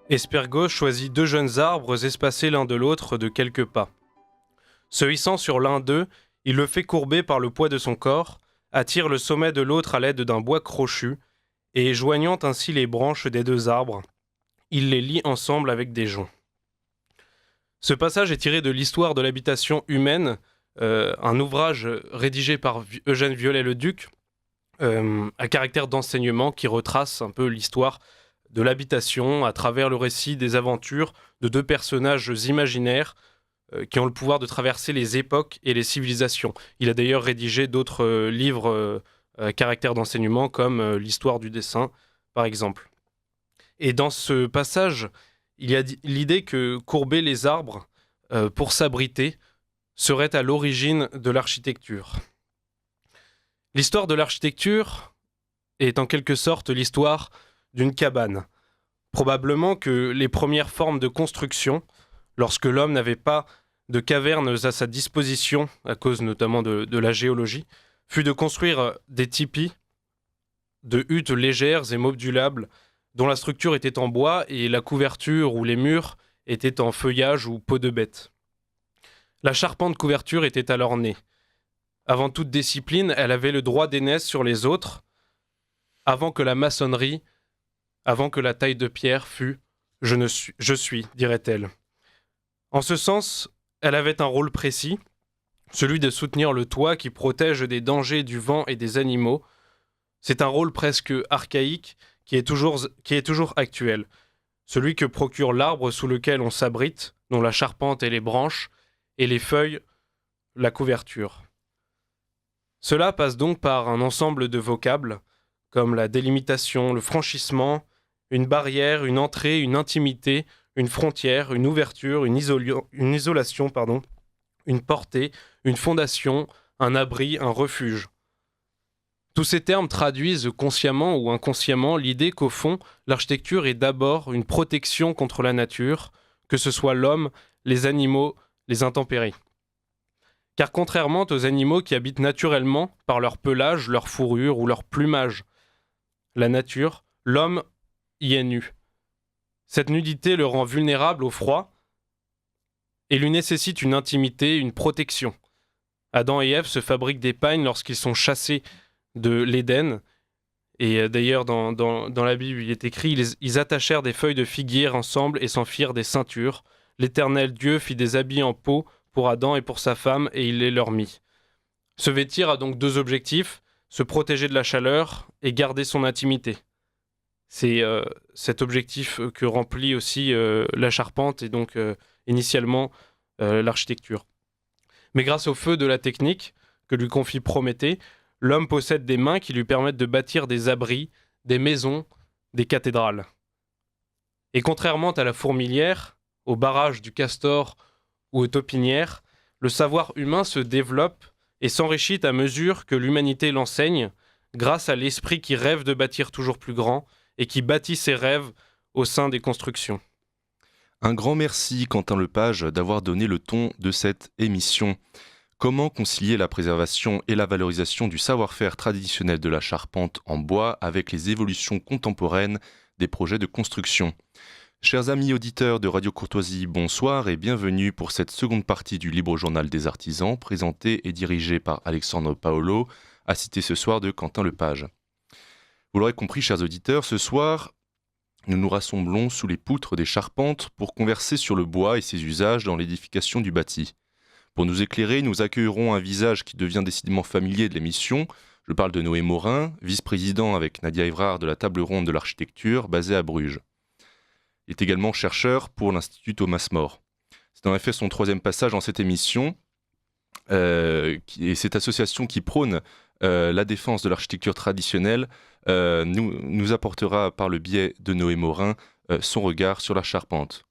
Espergos choisit 2 jeunes arbres espacés l'un de l'autre de quelques pas. Se hissant sur l'un d'eux, il le fait courber par le poids de son corps, attire le sommet de l'autre à l'aide d'un bois crochu, et joignant ainsi les branches des 2 arbres, il les lie ensemble avec des joncs. Ce passage est tiré de l'histoire de l'habitation humaine, un ouvrage rédigé par Eugène Viollet-le-Duc, à caractère d'enseignement qui retrace un peu l'histoire de l'habitation à travers le récit des aventures de 2 personnages imaginaires qui ont le pouvoir de traverser les époques et les civilisations. Il a d'ailleurs rédigé d'autres livres à caractère d'enseignement comme l'histoire du dessin, par exemple. Et dans ce passage, il y a l'idée que courber les arbres pour s'abriter serait à l'origine de l'architecture. L'histoire de l'architecture est en quelque sorte l'histoire d'une cabane. Probablement que les premières formes de construction, lorsque l'homme n'avait pas de cavernes à sa disposition, à cause notamment de la géologie, fut de construire des tipis, de huttes légères et modulables, dont la structure était en bois et la couverture ou les murs étaient en feuillage ou peau de bête. La charpente couverture était alors née. Avant toute discipline, elle avait le droit d'aînesse sur les autres, avant que la maçonnerie, avant que la taille de pierre fût « je suis », dirait-elle. En ce sens, elle avait un rôle précis, celui de soutenir le toit qui protège des dangers du vent et des animaux. C'est un rôle presque archaïque qui est toujours actuel, celui que procure l'arbre sous lequel on s'abrite, dont la charpente et les branches, et les feuilles, la couverture. Cela passe donc par un ensemble de vocables, comme la délimitation, le franchissement, une barrière, une entrée, une intimité, une frontière, une ouverture, une isolation, une portée, une fondation, un abri, un refuge. Tous ces termes traduisent consciemment ou inconsciemment l'idée qu'au fond, l'architecture est d'abord une protection contre la nature, que ce soit l'homme, les animaux, les intempéries. Car contrairement aux animaux qui habitent naturellement par leur pelage, leur fourrure ou leur plumage, la nature, l'homme y est nu. Cette nudité le rend vulnérable au froid et lui nécessite une intimité, une protection. Adam et Ève se fabriquent des pagnes lorsqu'ils sont chassés de l'Éden. Et d'ailleurs, dans la Bible, il est écrit « Ils attachèrent des feuilles de figuier ensemble et s'en firent des ceintures. L'Éternel Dieu fit des habits en peau pour Adam et pour sa femme, et il les leur mit. » Se vêtir a donc 2 objectifs, se protéger de la chaleur et garder son intimité. C'est cet objectif que remplit aussi la charpente et donc initialement l'architecture. Mais grâce au feu de la technique que lui confie Prométhée, l'homme possède des mains qui lui permettent de bâtir des abris, des maisons, des cathédrales. Et contrairement à la fourmilière, au barrage du castor ou aux taupinières, le savoir humain se développe et s'enrichit à mesure que l'humanité l'enseigne, grâce à l'esprit qui rêve de bâtir toujours plus grand et qui bâtit ses rêves au sein des constructions. Un grand merci, Quentin Lepage, d'avoir donné le ton de cette émission. Comment concilier la préservation et la valorisation du savoir-faire traditionnel de la charpente en bois avec les évolutions contemporaines des projets de construction ? Chers amis auditeurs de Radio Courtoisie, bonsoir et bienvenue pour cette seconde partie du Libre Journal des Artisans, présenté et dirigé par Alexandre Paolo, assisté ce soir de Quentin Lepage. Vous l'aurez compris, chers auditeurs, ce soir, nous nous rassemblons sous les poutres des charpentes pour converser sur le bois et ses usages dans l'édification du bâti. Pour nous éclairer, nous accueillerons un visage qui devient décidément familier de l'émission. Je parle de Noé Morin, vice-président avec Nadia Évrard de la Table Ronde de l'Architecture, basée à Bruges. Il est également chercheur pour l'Institut Thomas More. C'est en effet son 3e passage dans cette émission, et cette association qui prône la défense de l'architecture traditionnelle nous apportera par le biais de Noé Morin son regard sur la charpente.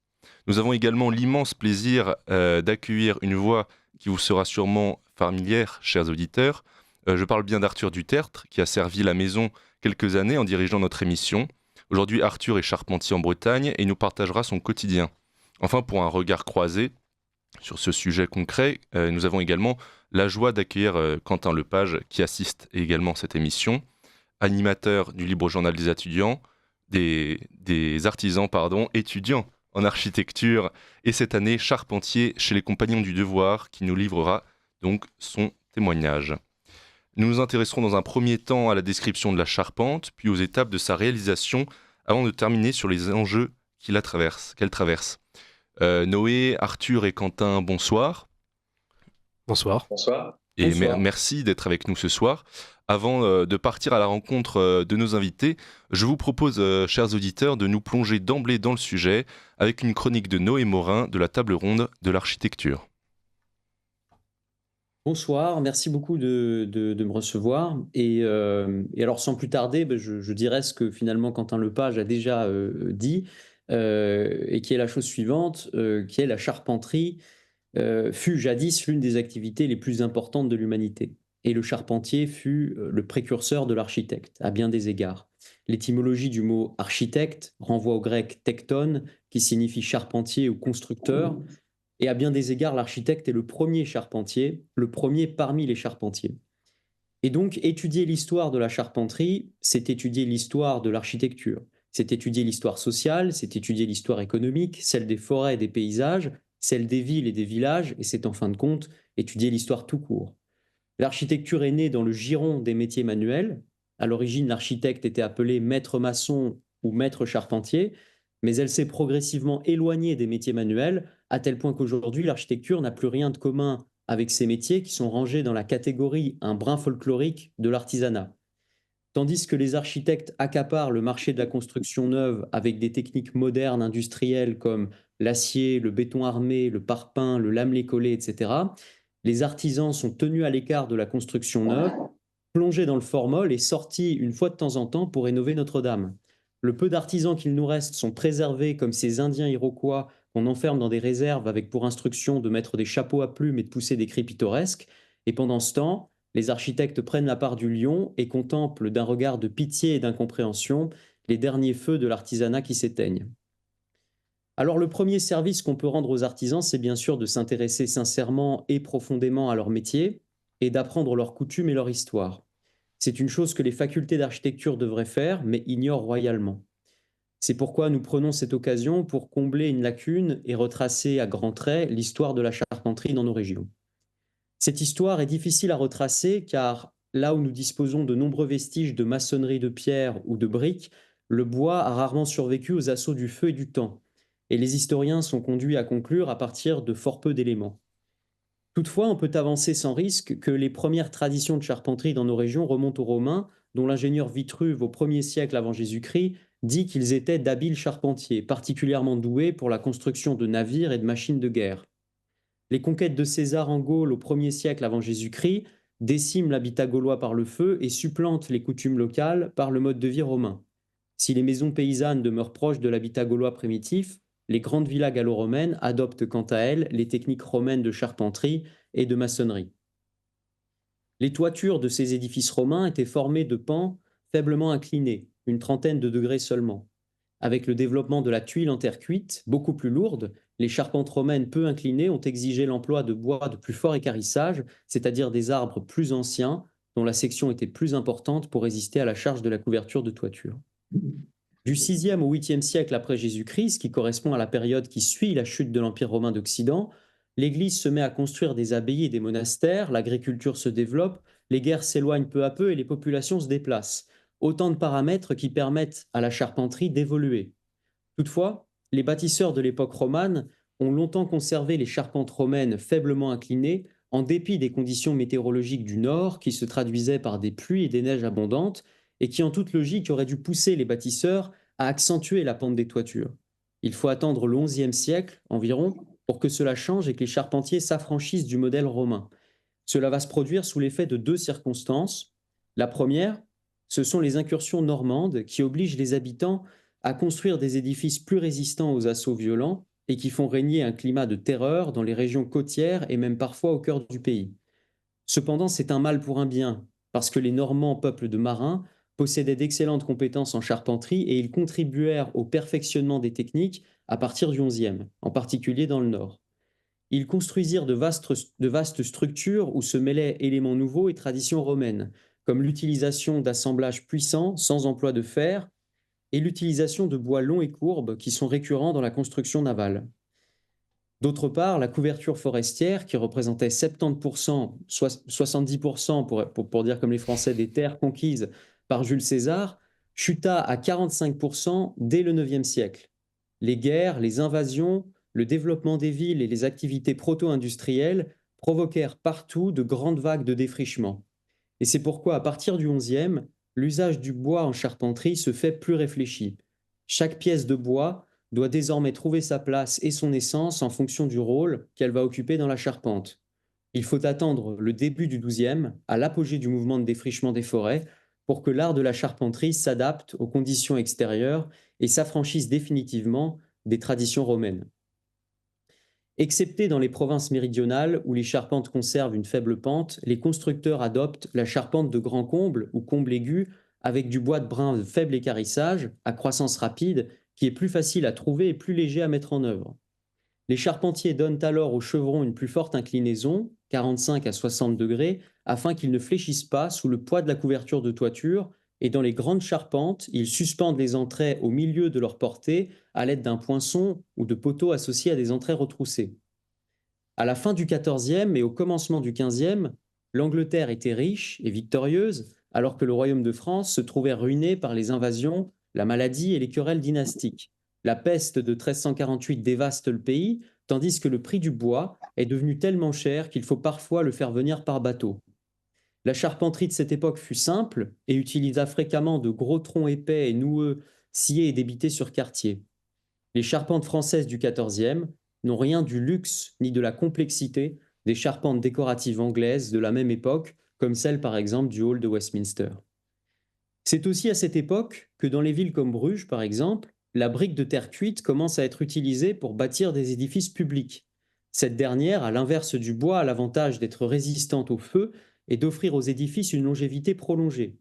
Nous avons également l'immense plaisir d'accueillir une voix qui vous sera sûrement familière, chers auditeurs. Je parle bien d'Arthur Dutertre, qui a servi la maison quelques années en dirigeant notre émission. Aujourd'hui, Arthur est charpentier en Bretagne et nous partagera son quotidien. Enfin, pour un regard croisé sur ce sujet concret, nous avons également la joie d'accueillir Quentin Lepage, qui assiste également à cette émission, animateur du Libre Journal des étudiants, des artisans étudiants en architecture et cette année charpentier chez les Compagnons du Devoir qui nous livrera donc son témoignage. Nous nous intéresserons dans un premier temps à la description de la charpente, puis aux étapes de sa réalisation avant de terminer sur les enjeux qu'elle traverse. Noé, Arthur et Quentin, bonsoir. Bonsoir. Bonsoir. Et merci d'être avec nous ce soir. Avant de partir à la rencontre de nos invités, je vous propose, chers auditeurs, de nous plonger d'emblée dans le sujet avec une chronique de Noé Morin de la table ronde de l'architecture. Bonsoir, merci beaucoup de me recevoir. Et alors, sans plus tarder, je dirais ce que finalement Quentin Lepage a déjà dit, et qui est la chose suivante, qui est la charpenterie fut jadis l'une des activités les plus importantes de l'humanité. Et le charpentier fut le précurseur de l'architecte, à bien des égards. L'étymologie du mot architecte renvoie au grec tekton, qui signifie charpentier ou constructeur, et à bien des égards, l'architecte est le premier charpentier, le premier parmi les charpentiers. Et donc, étudier l'histoire de la charpenterie, c'est étudier l'histoire de l'architecture. C'est étudier l'histoire sociale, c'est étudier l'histoire économique, celle des forêts et des paysages, celle des villes et des villages, et c'est en fin de compte étudier l'histoire tout court. L'architecture est née dans le giron des métiers manuels. À l'origine, l'architecte était appelé maître maçon ou maître charpentier, mais elle s'est progressivement éloignée des métiers manuels, à tel point qu'aujourd'hui, l'architecture n'a plus rien de commun avec ces métiers qui sont rangés dans la catégorie un brin folklorique de l'artisanat. Tandis que les architectes accaparent le marché de la construction neuve avec des techniques modernes industrielles comme l'acier, le béton armé, le parpaing, le lamelé collé, etc., les artisans sont tenus à l'écart de la construction neuve, plongés dans le formol et sortis une fois de temps en temps pour rénover Notre-Dame. Le peu d'artisans qu'il nous reste sont préservés comme ces Indiens iroquois qu'on enferme dans des réserves avec pour instruction de mettre des chapeaux à plumes et de pousser des cris pittoresques. Et pendant ce temps, les architectes prennent la part du lion et contemplent d'un regard de pitié et d'incompréhension les derniers feux de l'artisanat qui s'éteignent. Alors le premier service qu'on peut rendre aux artisans, c'est bien sûr de s'intéresser sincèrement et profondément à leur métier et d'apprendre leurs coutumes et leur histoire. C'est une chose que les facultés d'architecture devraient faire, mais ignorent royalement. C'est pourquoi nous prenons cette occasion pour combler une lacune et retracer à grands traits l'histoire de la charpenterie dans nos régions. Cette histoire est difficile à retracer car là où nous disposons de nombreux vestiges de maçonnerie de pierre ou de briques, le bois a rarement survécu aux assauts du feu et du temps, et les historiens sont conduits à conclure à partir de fort peu d'éléments. Toutefois, on peut avancer sans risque que les premières traditions de charpenterie dans nos régions remontent aux Romains, dont l'ingénieur Vitruve au 1er siècle avant Jésus-Christ dit qu'ils étaient d'habiles charpentiers, particulièrement doués pour la construction de navires et de machines de guerre. Les conquêtes de César en Gaule au 1er siècle avant Jésus-Christ déciment l'habitat gaulois par le feu et supplantent les coutumes locales par le mode de vie romain. Si les maisons paysannes demeurent proches de l'habitat gaulois primitif, les grandes villas gallo-romaines adoptent quant à elles les techniques romaines de charpenterie et de maçonnerie. Les toitures de ces édifices romains étaient formées de pans faiblement inclinés, une trentaine de degrés seulement. Avec le développement de la tuile en terre cuite, beaucoup plus lourde, les charpentes romaines peu inclinées ont exigé l'emploi de bois de plus fort équarrissage, c'est-à-dire des arbres plus anciens, dont la section était plus importante pour résister à la charge de la couverture de toiture. Du 6e au 8e siècle après Jésus-Christ, qui correspond à la période qui suit la chute de l'Empire romain d'Occident, l'Église se met à construire des abbayes et des monastères, l'agriculture se développe, les guerres s'éloignent peu à peu et les populations se déplacent. Autant de paramètres qui permettent à la charpenterie d'évoluer. Toutefois, les bâtisseurs de l'époque romane ont longtemps conservé les charpentes romaines faiblement inclinées, en dépit des conditions météorologiques du nord qui se traduisaient par des pluies et des neiges abondantes, et qui en toute logique auraient dû pousser les bâtisseurs à accentuer la pente des toitures. Il faut attendre le XIe siècle environ pour que cela change et que les charpentiers s'affranchissent du modèle romain. Cela va se produire sous l'effet de deux circonstances. La première, ce sont les incursions normandes qui obligent les habitants à construire des édifices plus résistants aux assauts violents et qui font régner un climat de terreur dans les régions côtières et même parfois au cœur du pays. Cependant, c'est un mal pour un bien, parce que les Normands, peuple de marins, possédaient d'excellentes compétences en charpenterie et ils contribuèrent au perfectionnement des techniques à partir du XIe, en particulier dans le nord. Ils construisirent de vastes structures où se mêlaient éléments nouveaux et traditions romaines, comme l'utilisation d'assemblages puissants sans emploi de fer et l'utilisation de bois longs et courbes qui sont récurrents dans la construction navale. D'autre part, la couverture forestière, qui représentait 70%, 70% pour dire comme les Français, des terres conquises par Jules César, chuta à 45% dès le IXe siècle. Les guerres, les invasions, le développement des villes et les activités proto-industrielles provoquèrent partout de grandes vagues de défrichement. Et c'est pourquoi, à partir du XIe, l'usage du bois en charpenterie se fait plus réfléchi. Chaque pièce de bois doit désormais trouver sa place et son essence en fonction du rôle qu'elle va occuper dans la charpente. Il faut attendre le début du XIIe, à l'apogée du mouvement de défrichement des forêts, pour que l'art de la charpenterie s'adapte aux conditions extérieures et s'affranchisse définitivement des traditions romaines. Excepté dans les provinces méridionales où les charpentes conservent une faible pente, les constructeurs adoptent la charpente de grand comble ou comble aigu avec du bois de brun de faible équarrissage, à croissance rapide, qui est plus facile à trouver et plus léger à mettre en œuvre. Les charpentiers donnent alors aux chevrons une plus forte inclinaison, 45 à 60 degrés, afin qu'ils ne fléchissent pas sous le poids de la couverture de toiture, et dans les grandes charpentes, ils suspendent les entraits au milieu de leur portée à l'aide d'un poinçon ou de poteaux associés à des entraits retroussés. À la fin du XIVe et au commencement du XVe, l'Angleterre était riche et victorieuse, alors que le royaume de France se trouvait ruiné par les invasions, la maladie et les querelles dynastiques. La peste de 1348 dévaste le pays, tandis que le prix du bois est devenu tellement cher qu'il faut parfois le faire venir par bateau. La charpenterie de cette époque fut simple et utilisa fréquemment de gros troncs épais et noueux sciés et débités sur quartier. Les charpentes françaises du XIVe n'ont rien du luxe ni de la complexité des charpentes décoratives anglaises de la même époque, comme celle par exemple du hall de Westminster. C'est aussi à cette époque que dans les villes comme Bruges par exemple, la brique de terre cuite commence à être utilisée pour bâtir des édifices publics. Cette dernière, à l'inverse du bois, a l'avantage d'être résistante au feu et d'offrir aux édifices une longévité prolongée.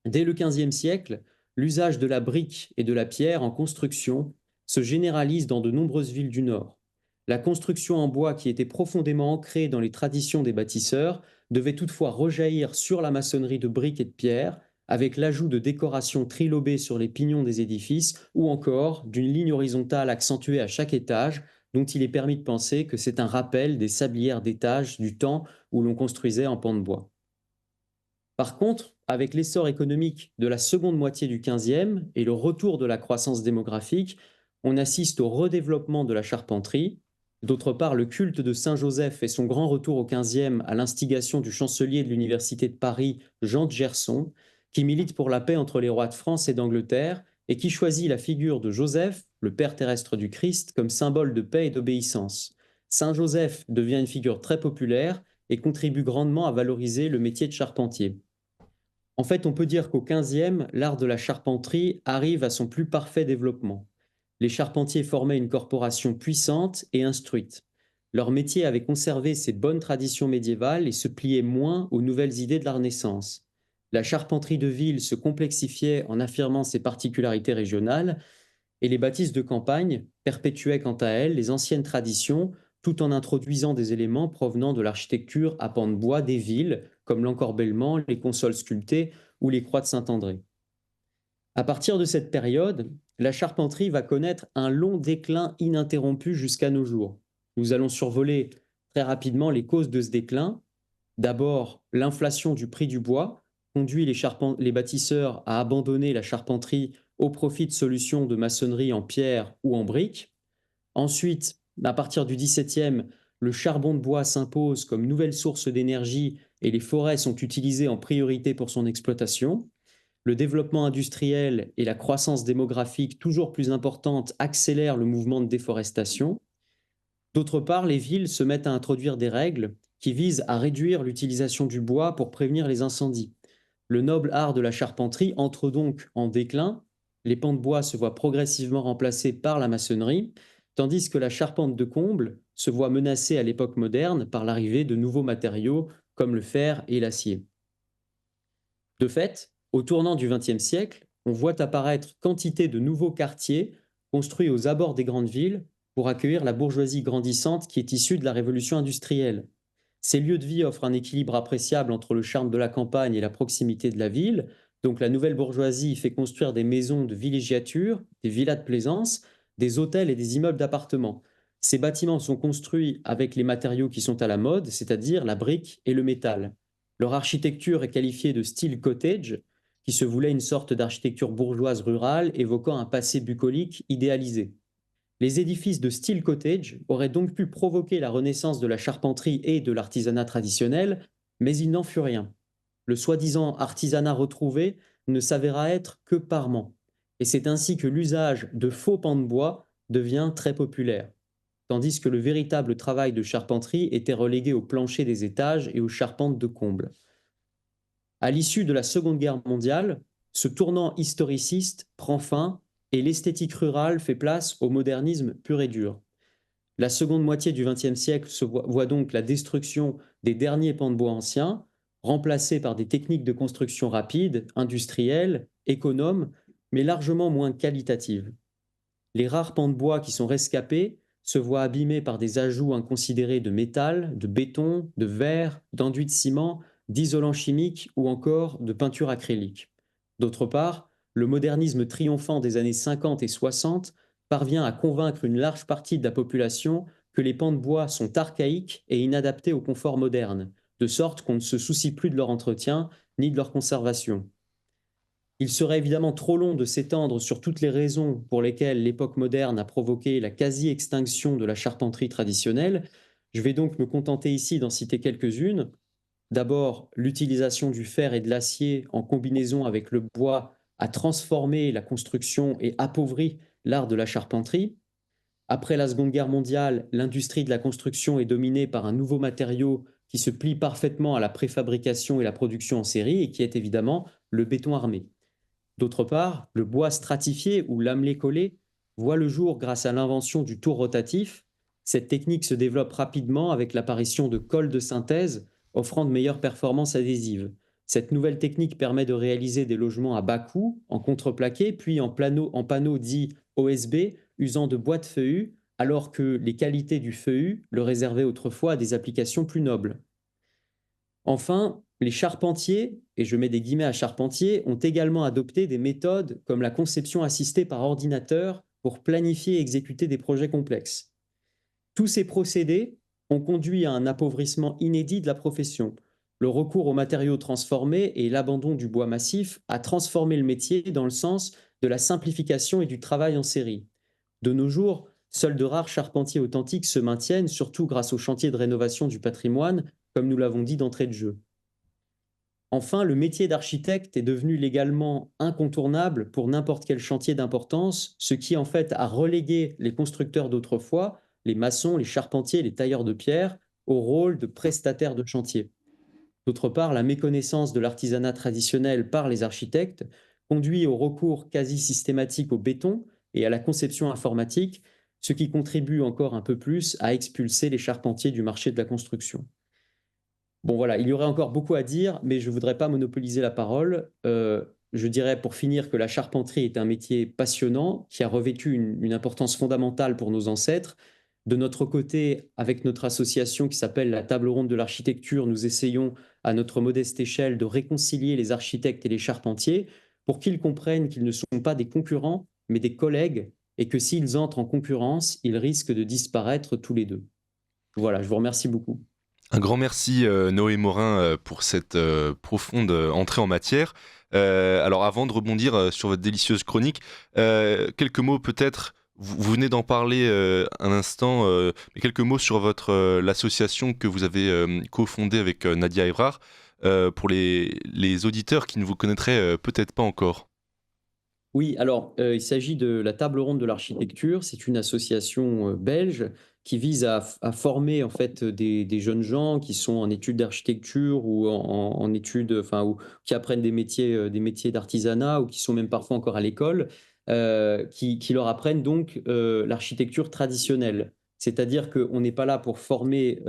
Dès le XVe siècle, l'usage de la brique et de la pierre en construction se généralise dans de nombreuses villes du Nord. La construction en bois, qui était profondément ancrée dans les traditions des bâtisseurs, devait toutefois rejaillir sur la maçonnerie de briques et de pierre, avec l'ajout de décorations trilobées sur les pignons des édifices ou encore d'une ligne horizontale accentuée à chaque étage, dont il est permis de penser que c'est un rappel des sablières d'étage du temps où l'on construisait en pans de bois. Par contre, avec l'essor économique de la seconde moitié du XVe et le retour de la croissance démographique, on assiste au redéveloppement de la charpenterie. D'autre part, le culte de Saint-Joseph fait son grand retour au XVe à l'instigation du chancelier de l'Université de Paris, Jean de Gerson, qui milite pour la paix entre les rois de France et d'Angleterre et qui choisit la figure de Joseph, le père terrestre du Christ, comme symbole de paix et d'obéissance. Saint Joseph devient une figure très populaire et contribue grandement à valoriser le métier de charpentier. En fait, on peut dire qu'au XVe, l'art de la charpenterie arrive à son plus parfait développement. Les charpentiers formaient une corporation puissante et instruite. Leur métier avait conservé ses bonnes traditions médiévales et se pliait moins aux nouvelles idées de la Renaissance. La charpenterie de ville se complexifiait en affirmant ses particularités régionales, et les bâtisses de campagne perpétuaient quant à elles les anciennes traditions tout en introduisant des éléments provenant de l'architecture à pans de bois des villes, comme l'encorbellement, les consoles sculptées ou les croix de Saint-André. À partir de cette période, la charpenterie va connaître un long déclin ininterrompu jusqu'à nos jours. Nous allons survoler très rapidement les causes de ce déclin. D'abord, l'inflation du prix du bois conduit les bâtisseurs à abandonner la charpenterie au profit de solutions de maçonnerie en pierre ou en brique. Ensuite, à partir du XVIIe, le charbon de bois s'impose comme nouvelle source d'énergie et les forêts sont utilisées en priorité pour son exploitation. Le développement industriel et la croissance démographique toujours plus importante accélèrent le mouvement de déforestation. D'autre part, les villes se mettent à introduire des règles qui visent à réduire l'utilisation du bois pour prévenir les incendies. Le noble art de la charpenterie entre donc en déclin, les pans de bois se voient progressivement remplacés par la maçonnerie, tandis que la charpente de comble se voit menacée à l'époque moderne par l'arrivée de nouveaux matériaux comme le fer et l'acier. De fait, au tournant du XXe siècle, on voit apparaître quantité de nouveaux quartiers construits aux abords des grandes villes pour accueillir la bourgeoisie grandissante qui est issue de la révolution industrielle. Ces lieux de vie offrent un équilibre appréciable entre le charme de la campagne et la proximité de la ville, Donc la nouvelle bourgeoisie fait construire des maisons de villégiature, des villas de plaisance, des hôtels et des immeubles d'appartements. Ces bâtiments sont construits avec les matériaux qui sont à la mode, c'est-à-dire la brique et le métal. Leur architecture est qualifiée de style cottage, qui se voulait une sorte d'architecture bourgeoise rurale évoquant un passé bucolique idéalisé. Les édifices de style cottage auraient donc pu provoquer la renaissance de la charpenterie et de l'artisanat traditionnel, mais il n'en fut rien. Le soi-disant artisanat retrouvé ne s'avéra être que parement. Et c'est ainsi que l'usage de faux pans de bois devient très populaire, tandis que le véritable travail de charpenterie était relégué au plancher des étages et aux charpentes de combles. À l'issue de la Seconde Guerre mondiale, ce tournant historiciste prend fin et l'esthétique rurale fait place au modernisme pur et dur. La seconde moitié du XXe siècle voit donc la destruction des derniers pans de bois anciens, remplacés par des techniques de construction rapides, industrielles, économes, mais largement moins qualitatives. Les rares pans de bois qui sont rescapés se voient abîmés par des ajouts inconsidérés de métal, de béton, de verre, d'enduit de ciment, d'isolants chimiques ou encore de peinture acrylique. D'autre part, le modernisme triomphant des années 50 et 60 parvient à convaincre une large partie de la population que les pans de bois sont archaïques et inadaptés au confort moderne, de sorte qu'on ne se soucie plus de leur entretien ni de leur conservation. Il serait évidemment trop long de s'étendre sur toutes les raisons pour lesquelles l'époque moderne a provoqué la quasi-extinction de la charpenterie traditionnelle. Je vais donc me contenter ici d'en citer quelques-unes. D'abord, l'utilisation du fer et de l'acier en combinaison avec le bois a transformé la construction et appauvri l'art de la charpenterie. Après la Seconde Guerre mondiale, l'industrie de la construction est dominée par un nouveau matériau qui se plie parfaitement à la préfabrication et la production en série et qui est évidemment le béton armé. D'autre part, le bois stratifié ou lamelé collé voit le jour grâce à l'invention du tour rotatif. Cette technique se développe rapidement avec l'apparition de colles de synthèse offrant de meilleures performances adhésives. Cette nouvelle technique permet de réaliser des logements à bas coût, en contreplaqué, puis en panneaux dits OSB, usant de bois de feuillus, alors que les qualités du feuillu le réservaient autrefois à des applications plus nobles. Enfin, les charpentiers, et je mets des guillemets à charpentiers, ont également adopté des méthodes comme la conception assistée par ordinateur pour planifier et exécuter des projets complexes. Tous ces procédés ont conduit à un appauvrissement inédit de la profession. Le recours aux matériaux transformés et l'abandon du bois massif a transformé le métier dans le sens de la simplification et du travail en série. De nos jours, seuls de rares charpentiers authentiques se maintiennent, surtout grâce aux chantiers de rénovation du patrimoine, comme nous l'avons dit d'entrée de jeu. Enfin, le métier d'architecte est devenu légalement incontournable pour n'importe quel chantier d'importance, ce qui en fait a relégué les constructeurs d'autrefois, les maçons, les charpentiers, les tailleurs de pierre, au rôle de prestataires de chantier. D'autre part, la méconnaissance de l'artisanat traditionnel par les architectes conduit au recours quasi systématique au béton et à la conception informatique, ce qui contribue encore un peu plus à expulser les charpentiers du marché de la construction. Bon voilà, il y aurait encore beaucoup à dire, mais je ne voudrais pas monopoliser la parole. Je dirais pour finir que la charpenterie est un métier passionnant qui a revêtu une importance fondamentale pour nos ancêtres. De notre côté, avec notre association qui s'appelle la Table ronde de l'architecture, nous essayons à notre modeste échelle de réconcilier les architectes et les charpentiers pour qu'ils comprennent qu'ils ne sont pas des concurrents, mais des collègues, et que s'ils entrent en concurrence, ils risquent de disparaître tous les deux. Voilà, je vous remercie beaucoup. Un grand merci Noé Morin pour cette profonde entrée en matière. Alors avant de rebondir sur votre délicieuse chronique, quelques mots peut-être, vous venez d'en parler un instant, mais quelques mots sur l'association que vous avez cofondée avec Nadia Evrard, pour les auditeurs qui ne vous connaîtraient peut-être pas encore. Oui, alors il s'agit de la Table ronde de l'architecture. C'est une association belge qui vise à former en fait des jeunes gens qui sont en études d'architecture ou en études, enfin, ou qui apprennent des métiers d'artisanat ou qui sont même parfois encore à l'école, qui leur apprennent donc l'architecture traditionnelle. C'est-à-dire qu'on n'est pas là pour former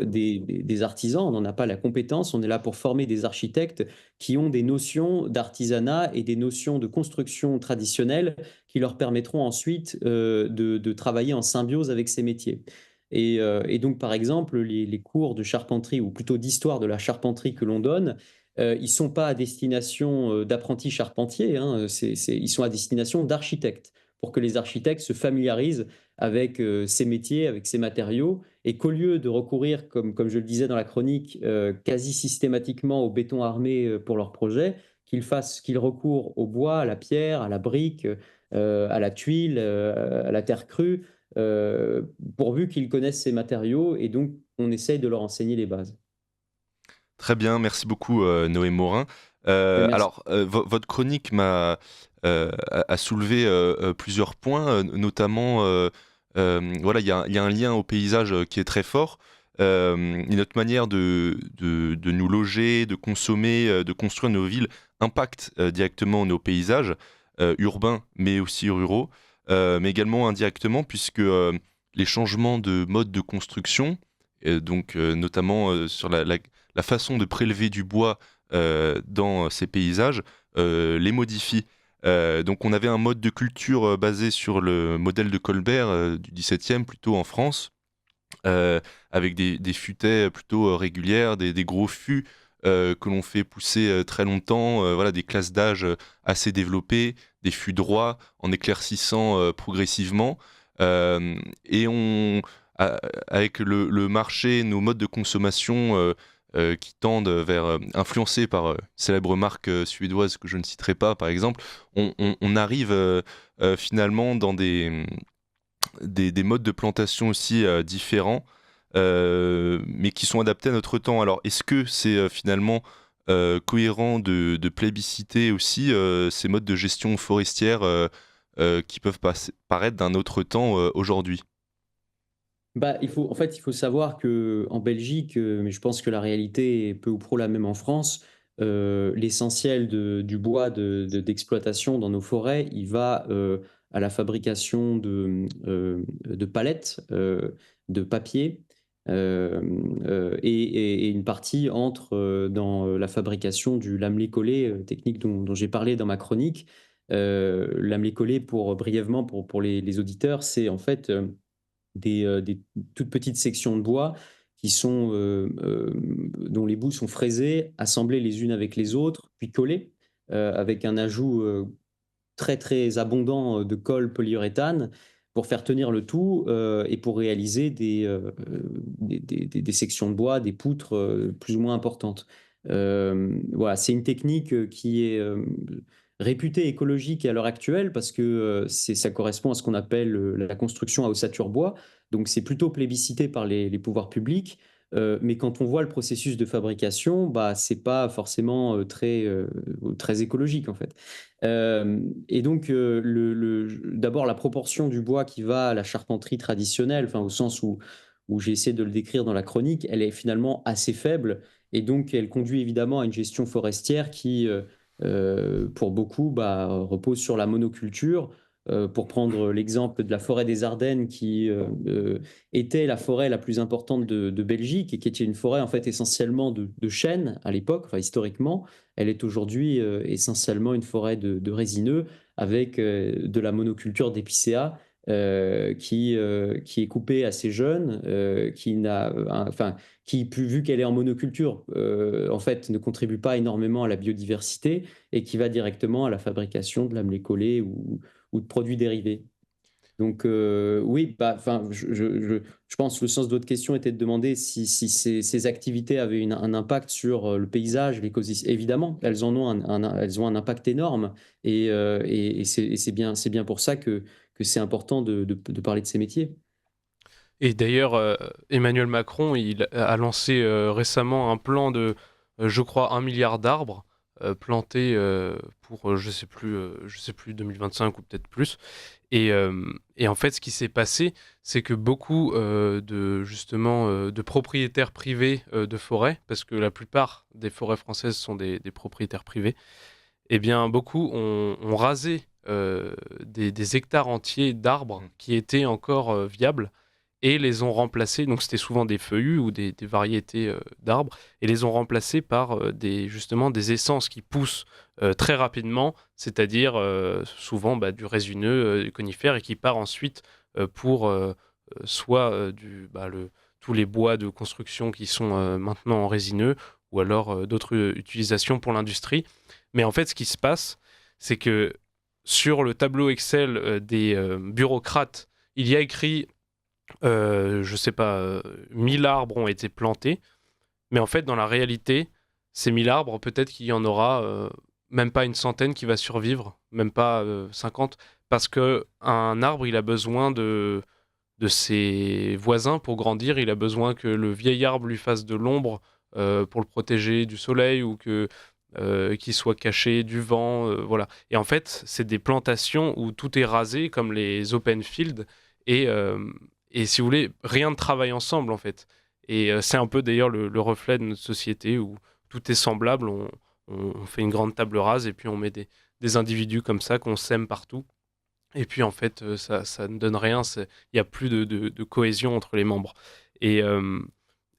des artisans, on n'en a pas la compétence, on est là pour former des architectes qui ont des notions d'artisanat et des notions de construction traditionnelle qui leur permettront ensuite de travailler en symbiose avec ces métiers. Et donc, par exemple, les cours de charpenterie, ou plutôt d'histoire de la charpenterie que l'on donne, ils ne sont pas à destination d'apprentis charpentiers, hein, ils sont à destination d'architectes, pour que les architectes se familiarisent avec ces métiers, avec ces matériaux, et qu'au lieu de recourir, comme je le disais dans la chronique, quasi systématiquement au béton armé pour leurs projets, qu'ils recourent au bois, à la pierre, à la brique, à la tuile, à la terre crue, pourvu qu'ils connaissent ces matériaux, et donc on essaye de leur enseigner les bases. Très bien, merci beaucoup Noé Morin. Mais merci. Alors, votre chronique a soulevé plusieurs points, notamment, voilà, il y a un lien au paysage qui est très fort. Et notre manière de nous loger, de consommer, de construire nos villes impacte directement nos paysages urbains, mais aussi ruraux, mais également indirectement, puisque les changements de mode de construction, donc notamment sur la façon de prélever du bois dans ces paysages les modifie. Donc on avait un mode de culture basé sur le modèle de Colbert du XVIIe, plutôt en France, avec des futaies plutôt régulières, des gros fûts que l'on fait pousser très longtemps, voilà, des classes d'âge assez développées, des fûts droits en éclaircissant progressivement. Et avec le marché, nos modes de consommation qui tendent vers, influencés par célèbre marque suédoise que je ne citerai pas, par exemple, on arrive finalement dans des modes de plantation aussi différents, mais qui sont adaptés à notre temps. Alors, est-ce que c'est finalement cohérent de plébisciter aussi ces modes de gestion forestière qui peuvent paraître d'un autre temps aujourd'hui? Bah, il faut savoir qu'en Belgique, mais je pense que la réalité est peu ou prou la même en France, l'essentiel du bois d'exploitation dans nos forêts, il va, à la fabrication de palettes, de papier, et une partie entre, dans, la fabrication du lamelé collé, technique dont j'ai parlé dans ma chronique. Lamelé collé pour, brièvement pour les auditeurs, c'est en fait, des toutes petites sections de bois qui sont, dont les bouts sont fraisés, assemblés les unes avec les autres, puis collés, avec un ajout, très, très abondant, de colle polyuréthane pour faire tenir le tout, et pour réaliser des sections de bois, des poutres, plus ou moins importantes. Voilà, c'est une technique, qui est, réputée écologique à l'heure actuelle parce que, ça correspond à ce qu'on appelle, la construction à ossature bois. Donc c'est plutôt plébiscité par les pouvoirs publics, mais quand on voit le processus de fabrication, bah, c'est pas forcément, très écologique, en fait. Et donc, d'abord la proportion du bois qui va à la charpenterie traditionnelle, enfin au sens où j'ai essayé de le décrire dans la chronique, elle est finalement assez faible, et donc elle conduit évidemment à une gestion forestière qui, pour beaucoup, bah, repose sur la monoculture. Pour prendre l'exemple de la forêt des Ardennes qui, était la forêt la plus importante de Belgique, et qui était une forêt en fait essentiellement de chênes à l'époque, enfin historiquement. Elle est aujourd'hui, essentiellement une forêt de résineux avec, de la monoculture d'épicéa, qui est coupée assez jeune, qui n'a, enfin, vu qu'elle est en monoculture, en fait, ne contribue pas énormément à la biodiversité, et qui va directement à la fabrication de lamelés collés ou de produits dérivés. Donc, oui, bah, enfin, je pense que le sens de votre question était de demander si ces activités avaient un impact sur le paysage, l'écosystème. Évidemment, elles ont un impact énorme, et c'est bien pour ça que c'est important de parler de ces métiers. Et d'ailleurs, Emmanuel Macron, il a lancé récemment un plan de, je crois, 1 milliard d'arbres plantés pour, je sais plus, 2025 ou peut-être plus. Et en fait, ce qui s'est passé, c'est que beaucoup de propriétaires privés de forêts, parce que la plupart des forêts françaises sont des propriétaires privés, eh bien, beaucoup ont rasé des hectares entiers d'arbres qui étaient encore viables, et les ont remplacés, donc c'était souvent des feuillus ou des variétés d'arbres, et les ont remplacés par justement des essences qui poussent très rapidement, c'est-à-dire souvent du résineux, du conifère, et qui part ensuite pour soit tous les bois de construction qui sont maintenant en résineux, ou alors d'autres utilisations pour l'industrie. Mais en fait, ce qui se passe, c'est que sur le tableau Excel des bureaucrates, il y a écrit, je sais pas, 1000 arbres ont été plantés, mais en fait, dans la réalité, ces 1000 arbres, peut-être qu'il y en aura même pas une centaine qui va survivre, même pas 50, parce que un arbre, il a besoin de ses voisins pour grandir, il a besoin que le vieil arbre lui fasse de l'ombre pour le protéger du soleil ou qu'il soit caché du vent, voilà. Et en fait, c'est des plantations où tout est rasé, comme les open fields, et, euh, et si vous voulez, rien ne travaille ensemble, en fait. Et c'est un peu d'ailleurs le reflet de notre société où tout est semblable, on fait une grande table rase et puis on met des individus comme ça qu'on sème partout. Et puis en fait, ça ne donne rien, il n'y a plus de cohésion entre les membres. Et, euh,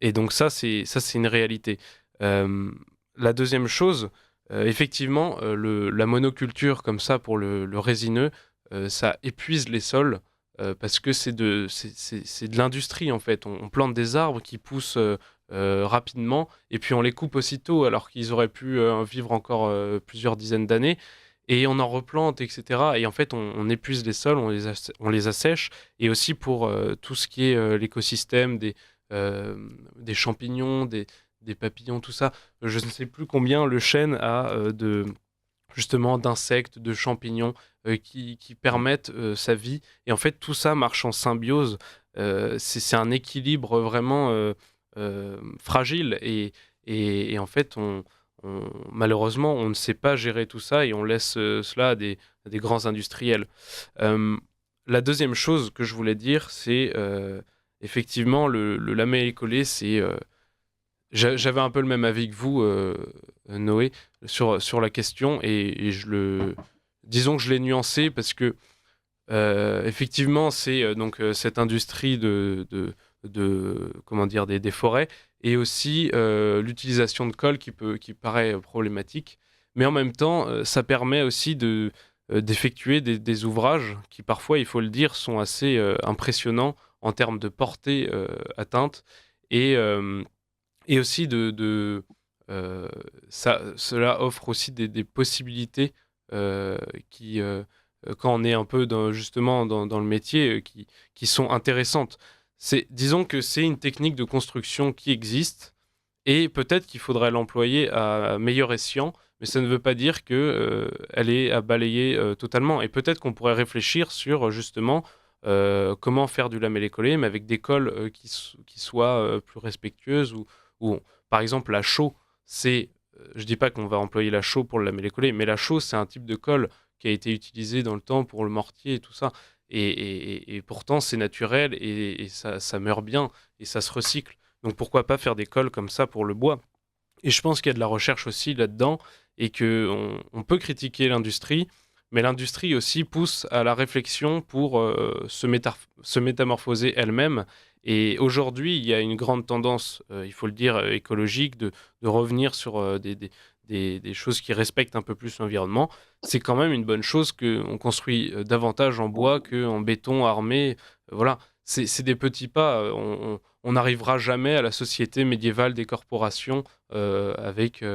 et donc ça, c'est une réalité. Euh, la deuxième chose, effectivement, la monoculture comme ça pour le résineux, ça épuise les sols parce que c'est de l'industrie en fait. On plante des arbres qui poussent rapidement et puis on les coupe aussitôt alors qu'ils auraient pu vivre encore plusieurs dizaines d'années et on en replante, etc. Et en fait, on épuise les sols, on les assèche. Et aussi pour tout ce qui est l'écosystème des champignons, des papillons, tout ça. Je ne sais plus combien le chêne a justement d'insectes, de champignons qui permettent sa vie. Et en fait, tout ça marche en symbiose. C'est un équilibre vraiment fragile. Et en fait, malheureusement, on ne sait pas gérer tout ça et on laisse cela à des grands industriels. Euh, la deuxième chose que je voulais dire, c'est effectivement le lamellé-collé, j'avais un peu le même avis que vous, Noé, sur la question et disons que je l'ai nuancé parce que effectivement, c'est donc cette industrie comment dire, des forêts et aussi l'utilisation de colle qui paraît problématique. Mais en même temps, ça permet aussi d'effectuer des ouvrages qui parfois, il faut le dire, sont assez impressionnants en termes de portée atteinte et, euh, et aussi cela offre aussi des possibilités qui, quand on est un peu justement dans le métier, qui sont intéressantes. Disons que c'est une technique de construction qui existe et peut-être qu'il faudrait l'employer à meilleur escient, mais ça ne veut pas dire que, elle est à balayer totalement. Et peut-être qu'on pourrait réfléchir sur justement comment faire du lamellé-collé, mais avec des colles qui soient plus respectueuses ou par exemple la chaux, je dis pas qu'on va employer la chaux pour le lamellé-collé, mais la chaux c'est un type de colle qui a été utilisé dans le temps pour le mortier et tout ça. Et pourtant, c'est naturel et ça meurt bien et ça se recycle. Donc pourquoi pas faire des colles comme ça pour le bois? Et je pense qu'il y a de la recherche aussi là-dedans et qu'on peut critiquer l'industrie, mais l'industrie aussi pousse à la réflexion pour se métamorphoser elle-même. Et aujourd'hui, il y a une grande tendance, il faut le dire, écologique, de revenir sur des choses qui respectent un peu plus l'environnement. C'est quand même une bonne chose qu'on construit davantage en bois qu'en béton armé. Voilà, c'est des petits pas. On n'arrivera jamais à la société médiévale des corporations avec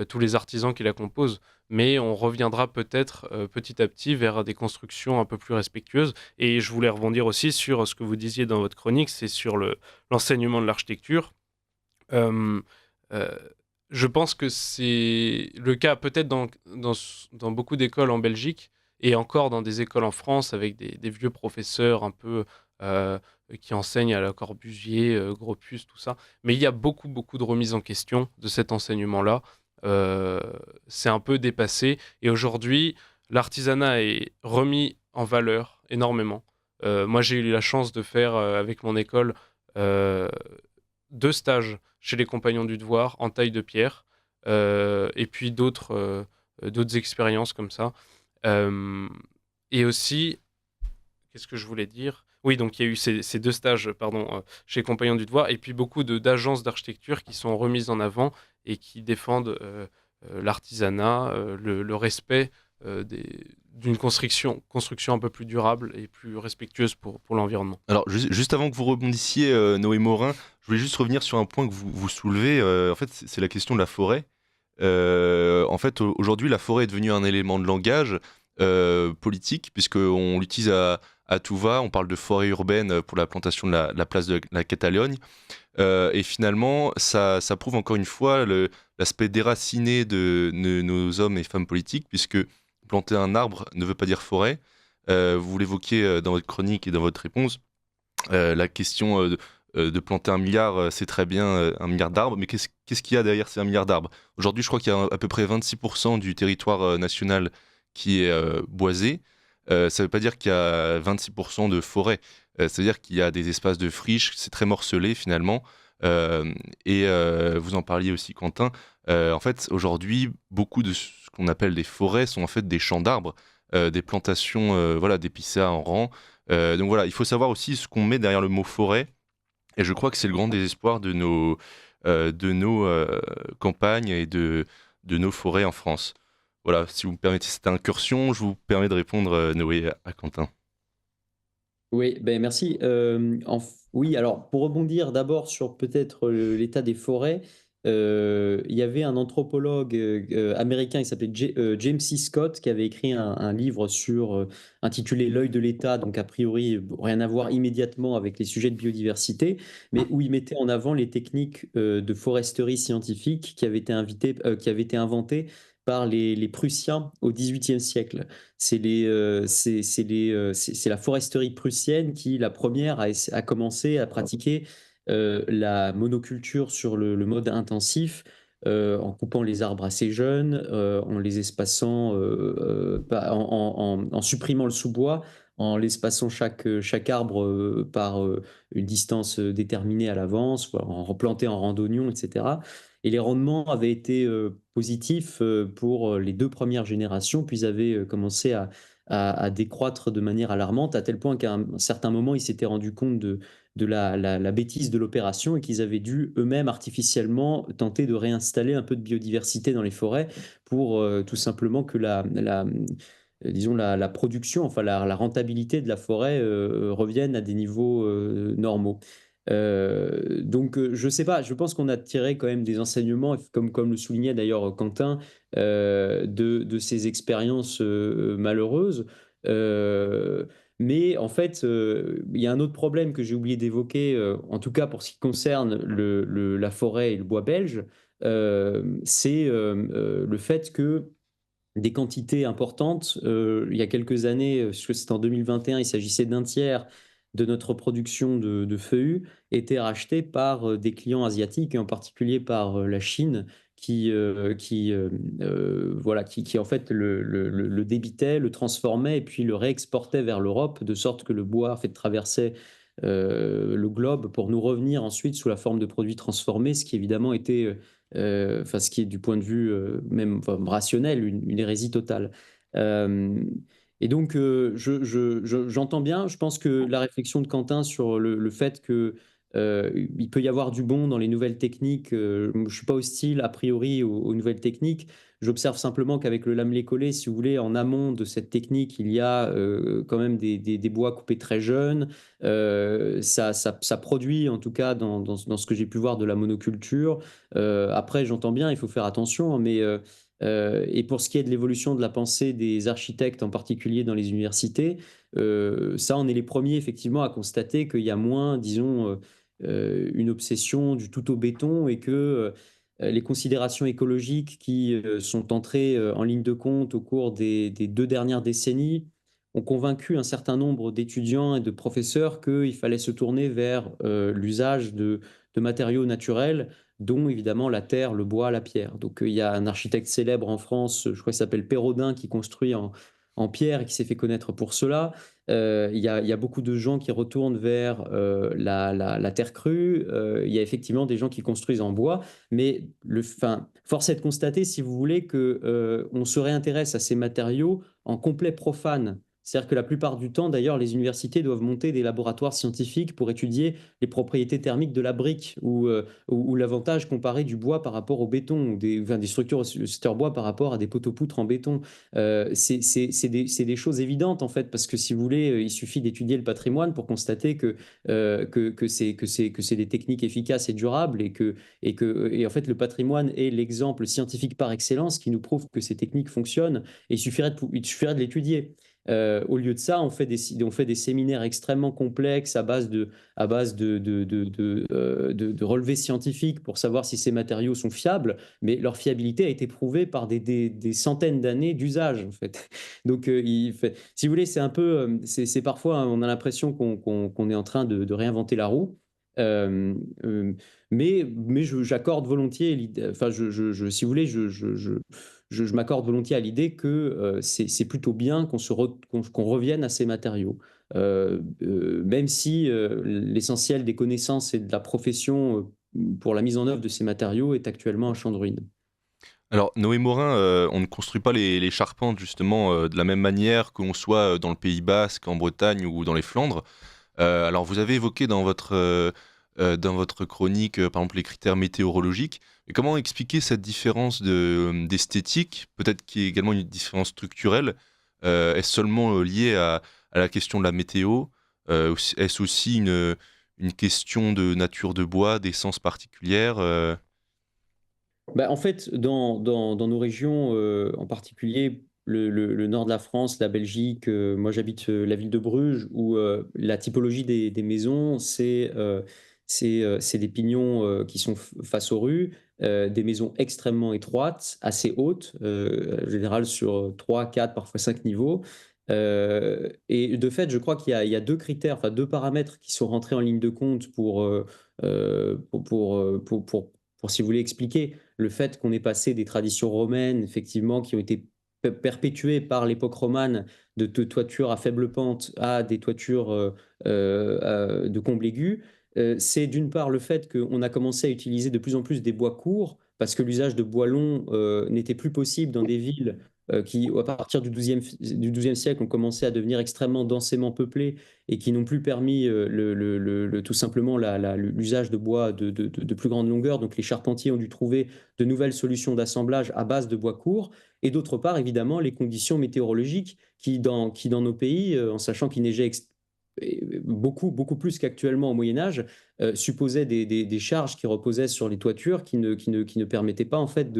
tous les artisans qui la composent. Mais on reviendra peut-être petit à petit vers des constructions un peu plus respectueuses. Et je voulais rebondir aussi sur ce que vous disiez dans votre chronique, c'est sur l'enseignement de l'architecture. Euh, euh, je pense que c'est le cas peut-être dans beaucoup d'écoles en Belgique et encore dans des écoles en France avec des vieux professeurs un peu euh, qui enseignent à la Corbusier, Gropius, tout ça. Mais il y a beaucoup, beaucoup de remises en question de cet enseignement-là. Euh, c'est un peu dépassé et aujourd'hui, l'artisanat est remis en valeur énormément. Moi, j'ai eu la chance de faire avec mon école euh, 2 stages chez les Compagnons du Devoir en taille de pierre, et puis d'autres expériences comme ça. Euh, et aussi, qu'est-ce que je voulais dire? Oui, donc il y a eu ces 2 stages, pardon, chez les Compagnons du Devoir, et puis beaucoup d'agences d'architecture qui sont remises en avant et qui défendent l'artisanat, le respect d'une construction un peu plus durable et plus respectueuse pour l'environnement. Alors, juste avant que vous rebondissiez, Noé Morin, je voulais juste revenir sur un point que vous soulevez. En fait, c'est la question de la forêt. En fait, aujourd'hui, la forêt est devenue un élément de langage politique, puisqu'on l'utilise à tout va. On parle de forêt urbaine pour la plantation de la place de la Catalogne. Et finalement, ça prouve encore une fois l'aspect déraciné de nos hommes et femmes politiques, puisque planter un arbre ne veut pas dire forêt. Vous l'évoquiez dans votre chronique et dans votre réponse. La question de planter 1 milliard, c'est très bien 1 milliard d'arbres, mais qu'est-ce qu'il y a derrière ces 1 milliard d'arbres? Aujourd'hui, je crois qu'il y a à peu près 26% du territoire national qui est boisé. Ça ne veut pas dire qu'il y a 26% de forêt. C'est-à-dire qu'il y a des espaces de friches, c'est très morcelé finalement. Et vous en parliez aussi, Quentin. En fait, aujourd'hui, beaucoup de ce qu'on appelle des forêts sont en fait des champs d'arbres, des plantations, voilà, d'épicéas en rang. Donc voilà, il faut savoir aussi ce qu'on met derrière le mot forêt. Et je crois que c'est le grand désespoir de nos campagnes et de nos forêts en France. Voilà, si vous me permettez cette incursion, je vous permets de répondre, Noé, à Quentin. Oui, ben merci. Oui, alors pour rebondir d'abord sur peut-être l'état des forêts, il y avait un anthropologue américain, il s'appelait James C. Scott, qui avait écrit un livre intitulé L'œil de l'État, donc a priori rien à voir immédiatement avec les sujets de biodiversité, mais où il mettait en avant les techniques de foresterie scientifique qui avaient été inventées par les Prussiens au XVIIIe siècle. C'est la foresterie prussienne qui, la première, a commencé à pratiquer la monoculture sur le mode intensif, en coupant les arbres assez jeunes, en les espaçant, en supprimant le sous-bois, en l'espaçant chaque arbre par une distance déterminée à l'avance, en replanter en randonnion, etc. Et les rendements avaient été positifs pour les 2 premières générations, puis ils avaient commencé à décroître de manière alarmante, à tel point qu'à un certain moment, ils s'étaient rendus compte de la bêtise de l'opération et qu'ils avaient dû eux-mêmes artificiellement tenter de réinstaller un peu de biodiversité dans les forêts pour tout simplement que disons la production, enfin la rentabilité de la forêt revienne à des niveaux normaux. Donc, je sais pas, je pense qu'on a tiré quand même des enseignements, comme le soulignait d'ailleurs Quentin, de ces expériences malheureuses. Euh, mais en fait, il y a un autre problème que j'ai oublié d'évoquer, en tout cas pour ce qui concerne la forêt et le bois belge, c'est le fait que des quantités importantes. Il y a quelques années, je que c'était en 2021, il s'agissait d'un tiers de notre production de feuillus, était racheté par des clients asiatiques, et en particulier par la Chine, voilà, qui en fait le débitait, le transformait et puis le réexportait vers l'Europe, de sorte que le bois en fait traversait le globe pour nous revenir ensuite sous la forme de produits transformés, ce qui évidemment était enfin, ce qui est du point de vue même enfin, rationnel, une hérésie totale. Euh, et donc, j'entends bien, je pense que la réflexion de Quentin sur le fait que il peut y avoir du bon dans les nouvelles techniques, je ne suis pas hostile a priori aux nouvelles techniques. J'observe simplement qu'avec le lamelé collé, si vous voulez, en amont de cette technique, il y a quand même des bois coupés très jeunes. Ça produit, en tout cas, dans ce que j'ai pu voir de la monoculture. Après, j'entends bien, il faut faire attention, mais et pour ce qui est de l'évolution de la pensée des architectes, en particulier dans les universités, ça, on est les premiers effectivement à constater qu'il y a moins, disons, une obsession du tout au béton et que les considérations écologiques qui sont entrées en ligne de compte au cours des 2 dernières décennies ont convaincu un certain nombre d'étudiants et de professeurs qu'il fallait se tourner vers l'usage de matériaux naturels, dont évidemment la terre, le bois, la pierre. Donc il y a un architecte célèbre en France, je crois qu'il s'appelle Pérodin, qui construit en pierre et qui s'est fait connaître pour cela. Il y a beaucoup de gens qui retournent vers la terre crue. Il y a effectivement des gens qui construisent en bois, mais force est de constater, si vous voulez, que on se réintéresse à ces matériaux en complet profane C'est-à-dire que la plupart du temps, d'ailleurs, les universités doivent monter des laboratoires scientifiques pour étudier les propriétés thermiques de la brique ou l'avantage comparé du bois par rapport au béton, ou des structures au bois par rapport à des poteaux-poutres en béton. C'est des choses évidentes, en fait, parce que si vous voulez, il suffit d'étudier le patrimoine pour constater que c'est des techniques efficaces et durables et en fait, le patrimoine est l'exemple scientifique par excellence qui nous prouve que ces techniques fonctionnent et il suffirait de l'étudier. Au lieu de ça, on fait des séminaires extrêmement complexes à base de relevés scientifiques pour savoir si ces matériaux sont fiables, mais leur fiabilité a été prouvée par des centaines d'années d'usage, en fait. Donc, si vous voulez, c'est un peu, c'est parfois, hein, on a l'impression qu'on est en train de réinventer la roue. Euh, euh, mais j'accorde volontiers enfin, si vous voulez, je m'accorde volontiers à l'idée que c'est plutôt bien qu'on revienne à ces matériaux. Même si l'essentiel des connaissances et de la profession pour la mise en œuvre de ces matériaux est actuellement un champ de ruines. Alors, Noé Morin, on ne construit pas les charpentes justement de la même manière qu'on soit dans le Pays Basque, en Bretagne ou dans les Flandres. Alors, vous avez évoqué dans votre chronique, par exemple, les critères météorologiques. Mais comment expliquer cette différence d'esthétique, peut-être qu'il y a également une différence structurelle? Est-ce seulement lié à la question de la météo? Est-ce aussi une question de nature de bois, d'essence particulière? Bah, en fait, dans nos régions, en particulier le nord de la France, la Belgique, moi j'habite la ville de Bruges, où la typologie des maisons, c'est des pignons qui sont face aux rues, des maisons extrêmement étroites, assez hautes, en général sur 3, 4, parfois 5 niveaux. Et de fait, je crois qu'il y a deux critères, enfin deux paramètres qui sont rentrés en ligne de compte pour, si vous voulez, expliquer le fait qu'on ait passé des traditions romaines, effectivement, qui ont été perpétuées par l'époque romane, de toitures à faible pente à des toitures de comble aigu, c'est d'une part le fait qu'on a commencé à utiliser de plus en plus des bois courts, parce que l'usage de bois longs n'était plus possible dans des villes qui, à partir du XIIe siècle, ont commencé à devenir extrêmement densément peuplées et qui n'ont plus permis tout simplement l'usage de bois de plus grande longueur. Donc les charpentiers ont dû trouver de nouvelles solutions d'assemblage à base de bois courts. Et d'autre part, évidemment, les conditions météorologiques qui dans nos pays, en sachant qu'il neigeait beaucoup, beaucoup plus qu'actuellement au Moyen Âge, supposaient des charges qui reposaient sur les toitures qui ne permettaient pas en fait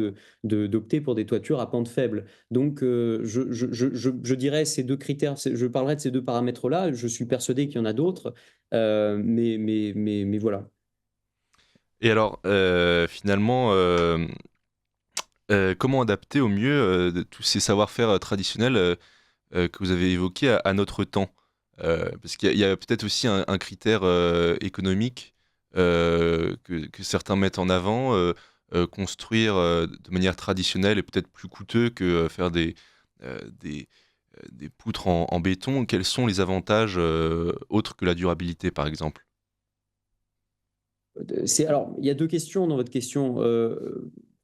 d'opter pour des toitures à pente faible. Donc, je dirais ces deux critères, je parlerai de ces deux paramètres-là. Je suis persuadé qu'il y en a d'autres, mais voilà. Et alors, finalement, comment adapter au mieux tous ces savoir-faire traditionnels que vous avez évoqués à notre temps? Parce qu'il y a peut-être aussi un critère économique que certains mettent en avant. Construire de manière traditionnelle est peut-être plus coûteux que faire euh, des, des poutres en béton. Quels sont les avantages autres que la durabilité, par exemple? Alors, il y a deux questions dans votre question.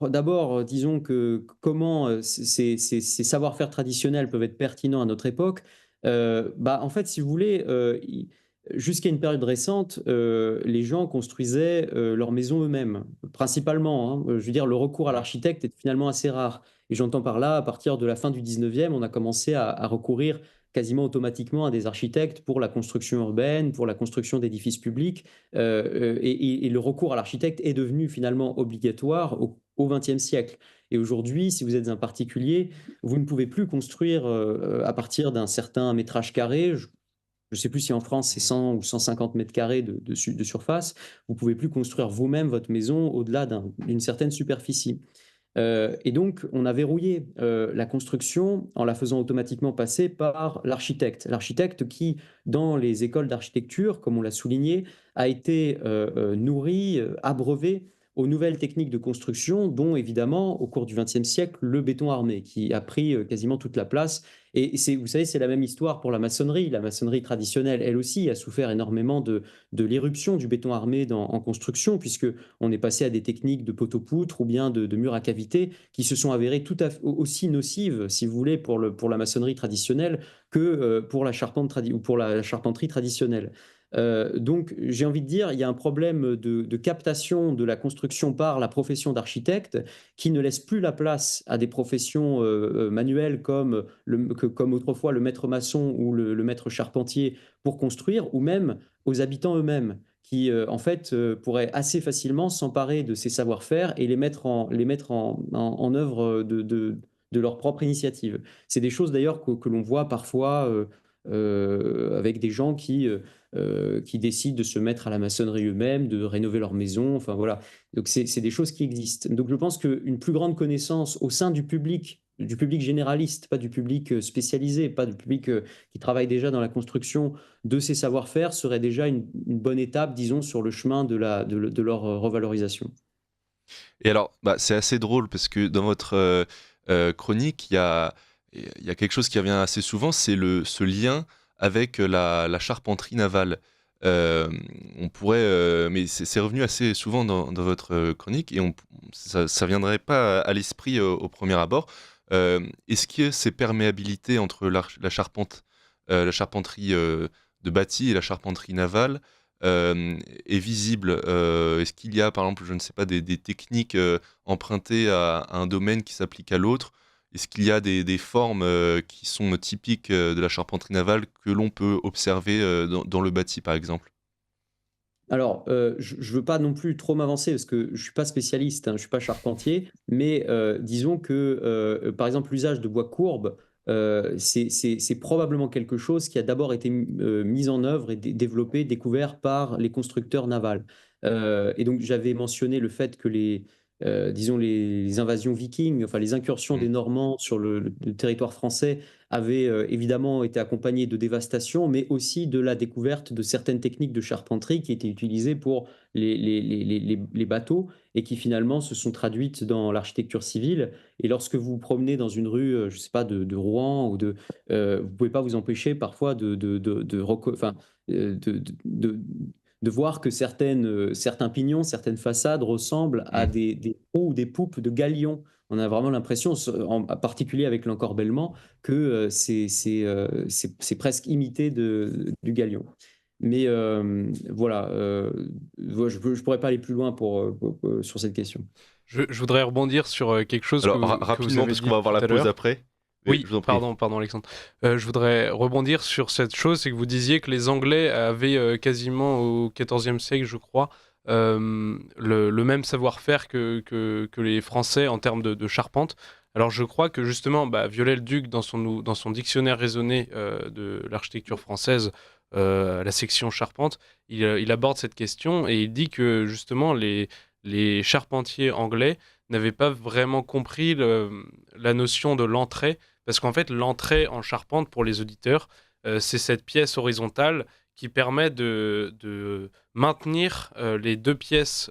D'abord, disons que comment ces savoir-faire traditionnels peuvent être pertinents à notre époque. Bah, en fait, si vous voulez, jusqu'à une période récente, les gens construisaient leurs maisons eux-mêmes, principalement, hein. Je veux dire, le recours à l'architecte est finalement assez rare. Et j'entends par là, à partir de la fin du 19e, on a commencé à recourir quasiment automatiquement à des architectes pour la construction urbaine, pour la construction d'édifices publics. Et le recours à l'architecte est devenu finalement obligatoire au XXe siècle. Et aujourd'hui, si vous êtes un particulier, vous ne pouvez plus construire à partir d'un certain métrage carré. Je ne sais plus si en France c'est 100 ou 150 mètres carrés de surface. Vous ne pouvez plus construire vous-même votre maison au-delà d'une certaine superficie. Et donc, on a verrouillé la construction en la faisant automatiquement passer par l'architecte. L'architecte qui, dans les écoles d'architecture, comme on l'a souligné, a été nourri, abreuvé aux nouvelles techniques de construction, dont évidemment, au cours du XXe siècle, le béton armé, qui a pris quasiment toute la place. Et vous savez, c'est la même histoire pour la maçonnerie. La maçonnerie traditionnelle, elle aussi, a souffert énormément de l'éruption du béton armé en construction, puisque on est passé à des techniques de poteau-poutre ou bien de murs à cavité qui se sont avérées tout à fait aussi nocives, si vous voulez, pour la maçonnerie traditionnelle que pour ou pour la charpenterie traditionnelle. Donc, j'ai envie de dire, il y a un problème de captation de la construction par la profession d'architecte qui ne laisse plus la place à des professions manuelles comme autrefois le maître maçon ou le maître charpentier pour construire, ou même aux habitants eux-mêmes qui, en fait, pourraient assez facilement s'emparer de ces savoir-faire et les mettre en œuvre de leur propre initiative. C'est des choses d'ailleurs que l'on voit parfois avec des gens qui décident de se mettre à la maçonnerie eux-mêmes, de rénover leur maison, enfin voilà. Donc c'est des choses qui existent. Donc je pense qu'une plus grande connaissance au sein du public généraliste, pas du public spécialisé, pas du public qui travaille déjà dans la construction de ces savoir-faire, serait déjà une bonne étape, disons, sur le chemin de leur revalorisation. Et alors, c'est assez drôle parce que dans votre chronique, il y a quelque chose qui revient assez souvent, c'est ce lien avec la charpenterie navale. Euh, on pourrait, mais c'est revenu assez souvent dans votre chronique et ça viendrait pas à l'esprit au premier abord. Est-ce que ces perméabilités entre la charpenterie de bâti et la charpenterie navale est visible? Est-ce qu'il y a, par exemple, je ne sais pas, des techniques empruntées à un domaine qui s'applique à l'autre? Est-ce qu'il y a des formes qui sont typiques de la charpenterie navale que l'on peut observer dans le bâti, par exemple? Alors, je ne veux pas non plus trop m'avancer parce que je ne suis pas spécialiste, hein, je ne suis pas charpentier, mais disons que, par exemple, l'usage de bois courbe, c'est probablement quelque chose qui a d'abord été mis en œuvre et développé, découvert par les constructeurs navals. Et donc, j'avais mentionné le fait que disons, les invasions vikings, enfin les incursions des Mm. Normands sur le territoire français avaient évidemment été accompagnées de dévastation, mais aussi de la découverte de certaines techniques de charpenterie qui étaient utilisées pour les bateaux et qui finalement se sont traduites dans l'architecture civile. Et lorsque vous vous promenez dans une rue, je ne sais pas, de Rouen, vous ne pouvez pas vous empêcher parfois enfin, de voir que certains pignons, certaines façades ressemblent à Mm. des roues ou des poupes de galions. On a vraiment l'impression, en particulier avec l'encorbellement, que c'est presque imité du galion. Mais voilà, je pourrais pas aller plus loin sur cette question. Je voudrais rebondir sur quelque chose Alors, que vous rapidement, avez parce qu'on dit va avoir tout la à pause l'heure. après. Oui, Oui, je vous en prie. pardon, Alexandre. Je voudrais rebondir sur cette chose, c'est que vous disiez que les Anglais avaient quasiment au XIVe siècle, je crois, le même savoir-faire que les Français en termes de charpente. Alors je crois que justement, Viollet-le-Duc, dans son dictionnaire raisonné de l'architecture française, la section charpente, il aborde cette question et il dit que justement les charpentiers anglais n'avaient pas vraiment compris la notion de l'entrée parce qu'en fait, l'entrée en charpente, pour les auditeurs, c'est cette pièce horizontale qui permet de maintenir les deux pièces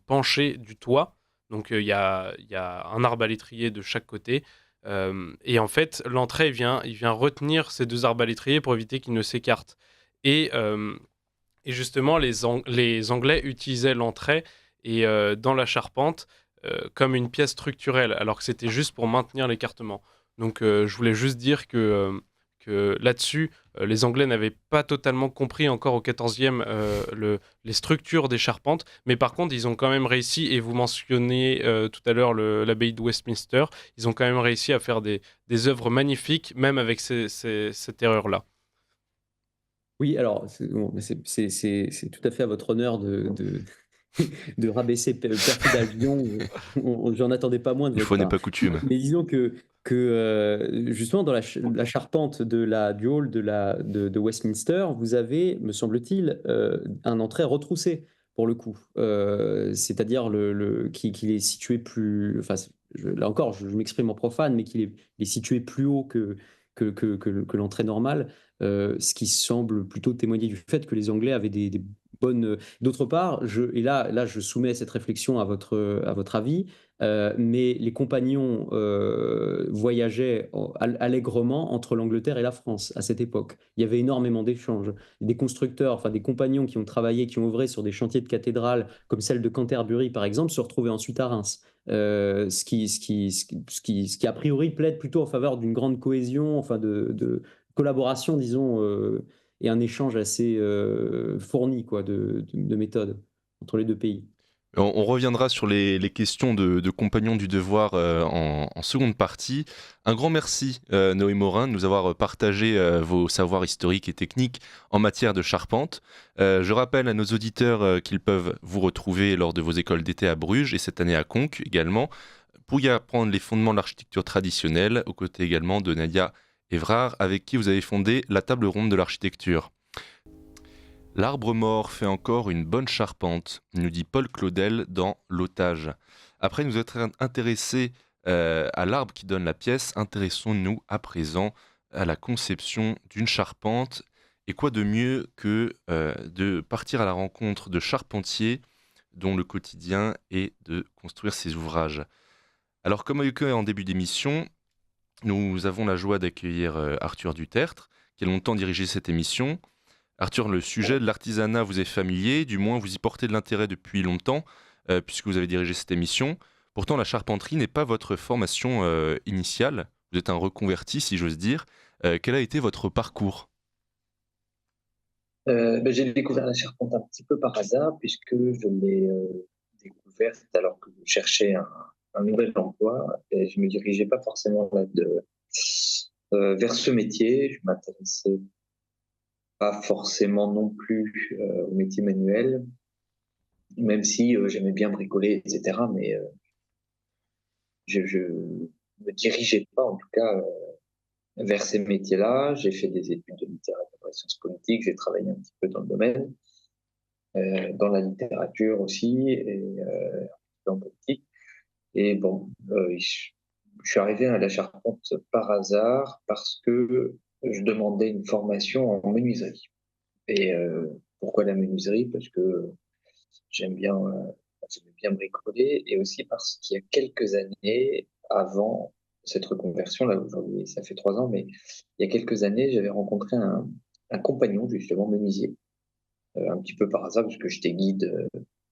penchées du toit. Donc il y a un arbalétrier de chaque côté. Et en fait, l'entrée il vient retenir ces deux arbalétriers pour éviter qu'ils ne s'écartent. Et, euh, et justement, les Anglais utilisaient l'entrée dans la charpente comme une pièce structurelle, alors que c'était juste pour maintenir l'écartement. Donc je voulais juste dire que là-dessus, les Anglais n'avaient pas totalement compris encore au 14e les structures des charpentes, mais par contre, ils ont quand même réussi, et vous mentionniez tout à l'heure l'abbaye de Westminster, ils ont quand même réussi à faire des œuvres magnifiques, même avec cette erreur-là. Oui, alors, bon, mais c'est tout à fait à votre honneur de rabaisser Perfide Albion. J'en attendais pas moins de Une votre fois n'est part. pas coutume. Mais disons que justement, dans la charpente du hall de Westminster, vous avez, me semble-t-il, un entrée retroussé, pour le coup. C'est-à-dire qu'il est situé plus. Enfin, là encore, je m'exprime en profane, mais il est situé plus haut que l'entrée normale, ce qui semble plutôt témoigner du fait que les Anglais avaient bonne. D'autre part, et là, je soumets cette réflexion à votre avis, mais les compagnons voyageaient allègrement entre l'Angleterre et la France à cette époque. Il y avait énormément d'échanges. Des constructeurs, enfin des compagnons qui ont travaillé, qui ont œuvré sur des chantiers de cathédrales comme celle de Canterbury par exemple, se retrouvaient ensuite à Reims. Ce qui a priori plaide plutôt en faveur d'une grande cohésion, enfin de collaboration, disons, et un échange assez fourni quoi, de méthodes entre les deux pays. On reviendra sur les questions de compagnons du devoir en seconde partie. Un grand merci, Noé Morin, de nous avoir partagé vos savoirs historiques et techniques en matière de charpente. Je rappelle à nos auditeurs qu'ils peuvent vous retrouver lors de vos écoles d'été à Bruges et cette année à Conques également, pour y apprendre les fondements de l'architecture traditionnelle, aux côtés également de Nadia Évrard, avec qui vous avez fondé la table ronde de l'architecture. L'arbre mort fait encore une bonne charpente, nous dit Paul Claudel dans L'Otage. Après nous être intéressés à l'arbre qui donne la pièce, intéressons-nous à présent à la conception d'une charpente. Et quoi de mieux que de partir à la rencontre de charpentiers dont le quotidien est de construire ces ouvrages. Alors comme évoqué en début d'émission, nous avons la joie d'accueillir Arthur Dutertre, qui a longtemps dirigé cette émission. Arthur, le sujet de l'artisanat vous est familier, du moins vous y portez de l'intérêt depuis longtemps, puisque vous avez dirigé cette émission. Pourtant, la charpenterie n'est pas votre formation initiale. Vous êtes un reconverti, si j'ose dire. Quel a été votre parcours ? J'ai découvert la charpente un petit peu par hasard, puisque je l'ai découverte alors que je cherchais un nouvel emploi, et je ne me dirigeais pas forcément vers ce métier. Je m'intéressais pas forcément non plus au métier manuel, même si j'aimais bien bricoler, etc. Mais je ne me dirigeais pas, en tout cas, vers ces métiers-là. J'ai fait des études de littérature et sciences politiques, j'ai travaillé un petit peu dans le domaine, dans la littérature aussi, et en politique. Et bon, je suis arrivé à la charpente par hasard parce que je demandais une formation en menuiserie. Et pourquoi la menuiserie? Parce que j'aime bien, j'aime bien bricoler, et aussi parce qu'il y a quelques années, avant cette reconversion, là aujourd'hui ça fait 3 ans, mais il y a quelques années, j'avais rencontré un compagnon justement menuisier, un petit peu par hasard, parce que j'étais guide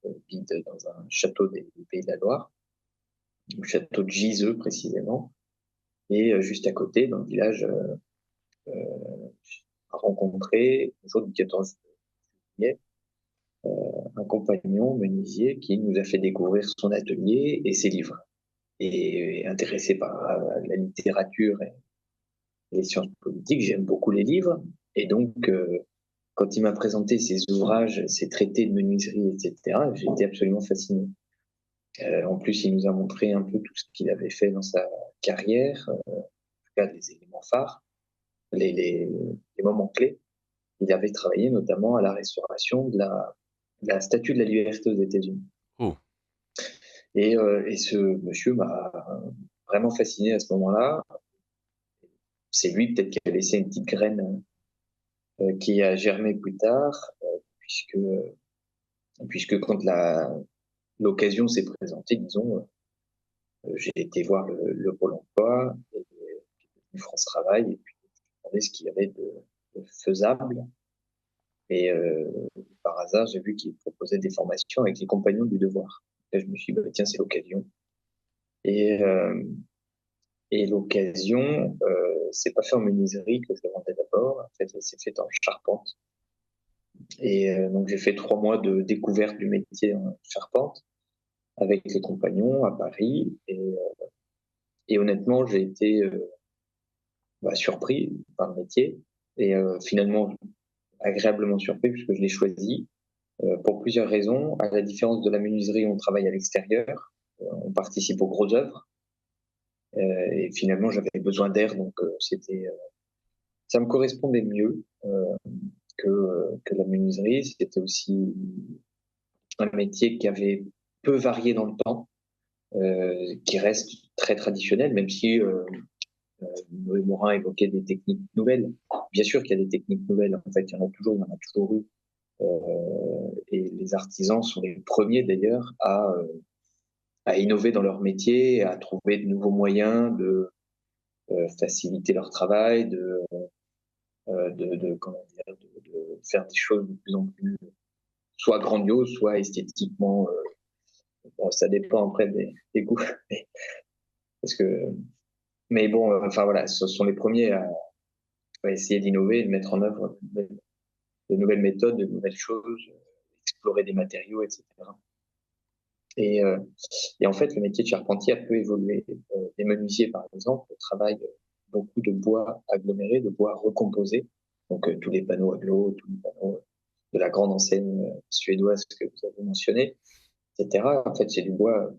dans un château des Pays de la Loire, le château de Giseux précisément, et juste à côté, dans le village, rencontré le jour du 14 juillet un compagnon menuisier qui nous a fait découvrir son atelier et ses livres. Et intéressé par la littérature et les sciences politiques, j'aime beaucoup les livres. Et donc, quand il m'a présenté ses ouvrages, ses traités de menuiserie, etc., j'ai été absolument fasciné. En plus, il nous a montré un peu tout ce qu'il avait fait dans sa carrière, en tout cas les éléments phares, les moments clés. Il avait travaillé notamment à la restauration de la Statue de la Liberté aux États-Unis. Oh. Et ce monsieur m'a vraiment fasciné à ce moment-là. C'est lui peut-être qui a laissé une petite graine qui a germé plus tard, puisque quand l'occasion s'est présentée, disons, j'ai été voir le Pôle emploi et France Travail, et puis je me suis demandé ce qu'il y avait de faisable. Et par hasard, j'ai vu qu'il proposait des formations avec les compagnons du devoir. Et je me suis dit, tiens, c'est l'occasion. Et l'occasion, c'est pas fait en menuiserie que je demandais d'abord. En fait, c'est fait en charpente. Et donc, j'ai fait 3 mois de découverte du métier en charpente avec les compagnons à Paris. Et honnêtement, j'ai été surpris par le métier. Et finalement, agréablement surpris puisque je l'ai choisi pour plusieurs raisons. À la différence de la menuiserie, on travaille à l'extérieur, on participe aux grosses œuvres, et finalement j'avais besoin d'air, donc ça me correspondait mieux que la menuiserie. C'était aussi un métier qui avait peu varié dans le temps, qui reste très traditionnel, même si Noé Morin évoquait des techniques nouvelles. Bien sûr qu'il y a des techniques nouvelles, en fait, il y en a toujours eu Et les artisans sont les premiers d'ailleurs à innover dans leur métier, à trouver de nouveaux moyens de faciliter leur travail, comment dire, de faire des choses de plus en plus soit grandioses, soit esthétiquement. Bon, ça dépend après des goûts, parce que, mais bon, enfin voilà, ce sont les premiers à essayer d'innover, de mettre en œuvre de nouvelles méthodes, de nouvelles choses, explorer des matériaux, etc. Et, euh, et en fait, le métier de charpentier a peu évolué. Les menuisiers, par exemple, travaillent beaucoup de bois aggloméré, de bois recomposé. Donc, tous les panneaux agglo, tous les panneaux de la grande enseigne suédoise que vous avez mentionné, etc. En fait, c'est du bois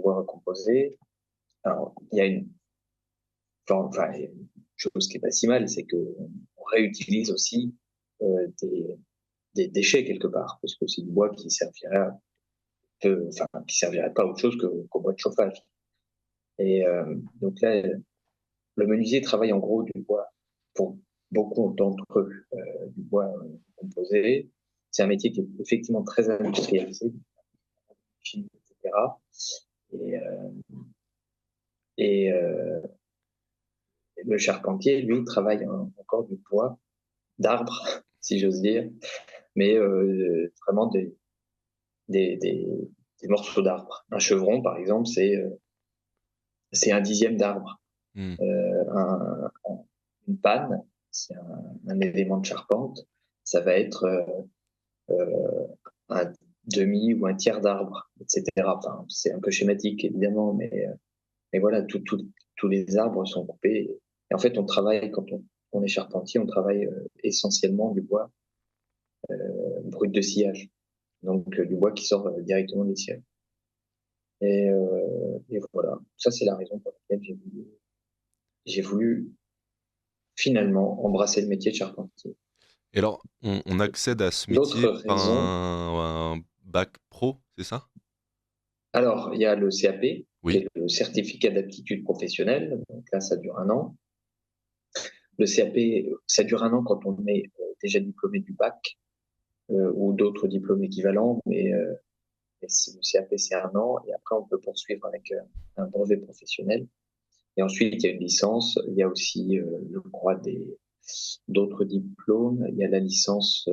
recomposé. Alors, il y a une chose qui est pas si mal, c'est que on réutilise aussi des déchets quelque part, parce que c'est du bois qui servirait pas à autre chose qu'au bois de chauffage. Et donc là, le menuisier travaille en gros du bois, pour beaucoup d'entre eux, du bois composé. C'est un métier qui est effectivement très industrialisé, etc. Et, euh, et le charpentier, lui, travaille encore du bois, d'arbres, si j'ose dire, mais vraiment des morceaux d'arbres. Un chevron, par exemple, c'est un dixième d'arbre. Hmm. Une panne, c'est un élément de charpente, ça va être un demi ou un tiers d'arbre, etc. Enfin, c'est un peu schématique, évidemment, mais voilà, tous les arbres sont coupés. Et en fait, on travaille, quand on est charpentier, on travaille essentiellement du bois brut de sciage, donc du bois qui sort directement des sièges. Et voilà, ça c'est la raison pour laquelle j'ai voulu finalement embrasser le métier de charpentier. Et alors, on accède à ce L'autre métier par raison, un bac pro, c'est ça? alors il y a le CAP, qui Oui, est le certificat d'aptitude professionnelle, donc là ça dure un an. Le CAP, ça dure un an quand on est déjà diplômé du bac ou d'autres diplômes équivalents, mais le CAP c'est un an et après on peut poursuivre avec un brevet professionnel. Et ensuite il y a une licence, il y a aussi, je crois, d'autres diplômes, il y a la licence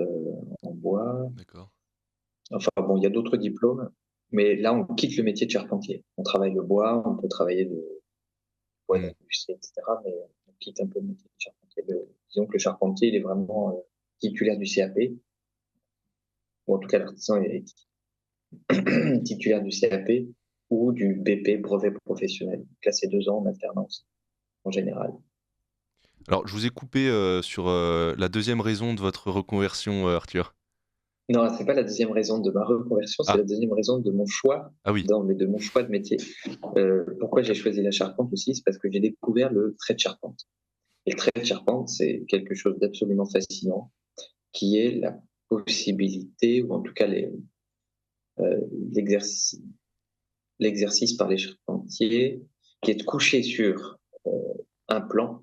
en bois. d'accord. Enfin bon, il y a d'autres diplômes, mais là, on quitte le métier de charpentier. On travaille le bois, on peut travailler le bois Hmm. d'industrie, etc., mais on quitte un peu le métier de charpentier. Disons que le charpentier, il est vraiment titulaire du CAP, ou en tout cas l'artisan est titulaire du CAP ou du BP, brevet professionnel. Donc là, c'est 2 ans en alternance, en général. Alors, je vous ai coupé sur la deuxième raison de votre reconversion, Arthur. Non, c'est pas la deuxième raison de ma reconversion, c'est Ah, la deuxième raison de mon choix, ah oui, de mon choix de métier. Pourquoi j'ai choisi la charpente aussi, c'est parce que j'ai découvert le trait de charpente. Et le trait de charpente, c'est quelque chose d'absolument fascinant, qui est la possibilité, ou en tout cas euh, l'exercice, l'exercice par les charpentiers, qui est de coucher sur un plan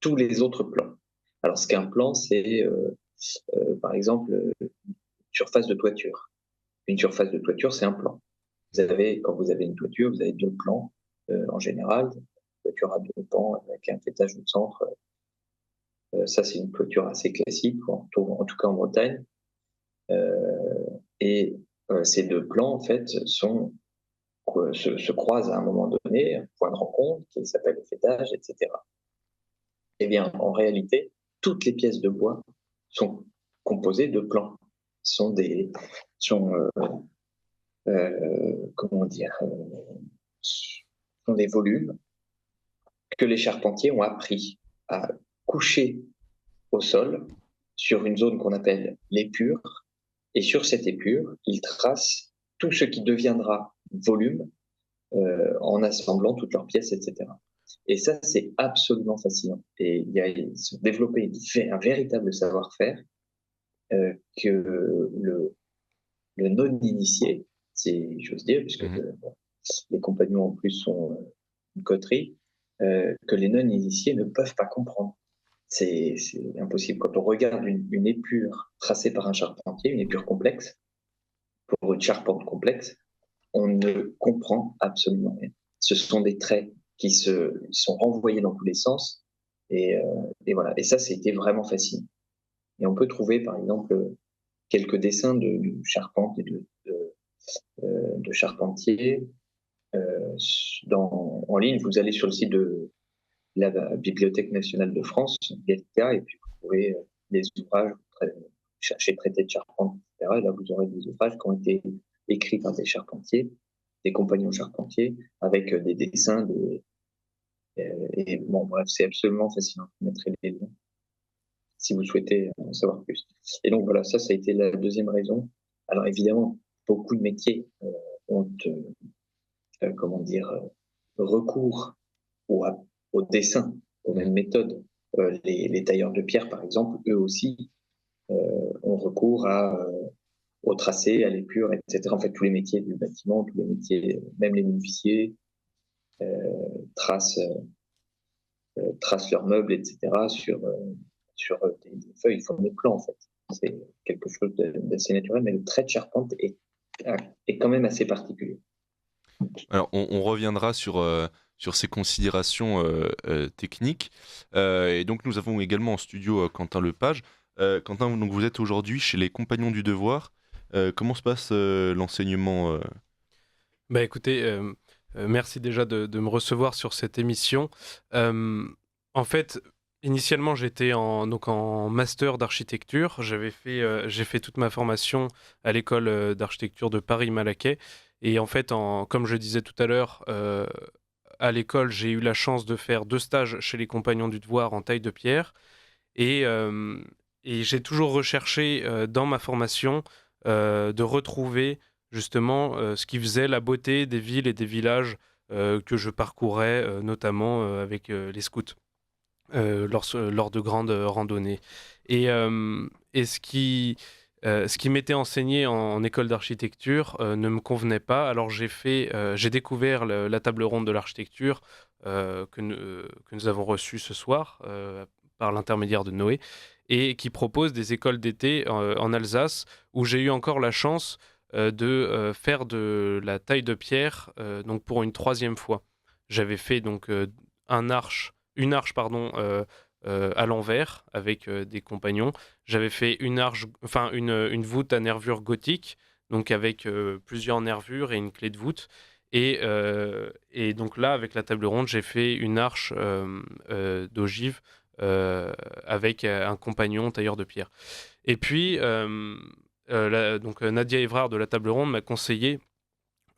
tous les autres plans. Alors, ce qu'un plan, c'est par exemple une surface de toiture. Une surface de toiture, c'est un plan. Quand vous avez une toiture, vous avez deux plans en général. Une toiture à deux pans avec un faîtage au centre. Ça, c'est une clôture assez classique, en tout cas en Bretagne. Et ces deux plans, en fait, se croisent à un moment donné, un point de rencontre qui s'appelle le faîtage, etc. Eh bien, en réalité, toutes les pièces de bois sont composées de plans. Sont des, sont, comment dire, sont des volumes que les charpentiers ont appris à coucher au sol sur une zone qu'on appelle l'épure. Et sur cette épure, ils tracent tout ce qui deviendra volume en assemblant toutes leurs pièces, etc. Et ça, c'est absolument fascinant. Et ils sont développé un véritable savoir-faire que le non-initié, si j'ose dire, puisque mhm. les compagnons en plus sont une coterie, que les non-initiés ne peuvent pas comprendre. c'est impossible. Quand on regarde une épure tracée par un charpentier, une épure complexe, pour une charpente complexe, on ne comprend absolument rien. Ce sont des traits qui sont renvoyés dans tous les sens. Et voilà. Et ça, c'était vraiment fascinant. Et on peut trouver, par exemple, quelques dessins de charpente et de charpentiers en ligne. Vous allez sur le site de la Bibliothèque nationale de France, BNK, et puis vous trouvez des ouvrages, vous cherchez traité de charpente, etc. Et là, vous aurez des ouvrages qui ont été écrits par des charpentiers, des compagnons charpentiers, avec des dessins. Et bon, bref, c'est absolument fascinant. Je mettrai les liens si vous souhaitez en savoir plus. Et donc voilà, ça a été la deuxième raison. Alors évidemment, beaucoup de métiers ont, comment dire, recours au dessin, aux mêmes méthodes. Les tailleurs de pierre, par exemple, eux aussi ont recours au tracé, à l'épure, etc. En fait, tous les métiers du bâtiment, tous les métiers, même les menuisiers, tracent leurs meubles, etc. sur des feuilles, ils font des plans, en fait. C'est quelque chose d'assez naturel, mais le trait de charpente est quand même assez particulier. Alors, on reviendra sur ces considérations techniques. Et donc, nous avons également en studio Quentin Lepage. Quentin, donc, vous êtes aujourd'hui chez les Compagnons du Devoir. Comment se passe l'enseignement Bah écoutez, merci déjà de me recevoir sur cette émission. En fait, initialement, j'étais donc en master d'architecture. J'ai fait toute ma formation à l'école d'architecture de Paris-Malaquais. Et en fait, comme je disais tout à l'heure, à l'école, j'ai eu la chance de faire 2 stages chez les Compagnons du Devoir en taille de pierre. Et, euh, et j'ai toujours recherché dans ma formation de retrouver justement ce qui faisait la beauté des villes et des villages que je parcourais, notamment avec les scouts lors de grandes randonnées. Et ce qui m'était enseigné en école d'architecture ne me convenait pas. Alors j'ai découvert la table ronde de l'architecture que nous avons reçue ce soir par l'intermédiaire de Noé et qui propose des écoles d'été en Alsace où j'ai eu encore la chance de faire de la taille de pierre donc pour une 3e fois. J'avais fait donc une arche pardon, à l'envers avec des compagnons. J'avais fait une voûte à nervures gothique, donc avec plusieurs nervures et une clé de voûte. Et donc là, avec la table ronde, j'ai fait une arche d'ogive avec un compagnon tailleur de pierre. Et puis, donc Nadia Évrard de la table ronde m'a conseillé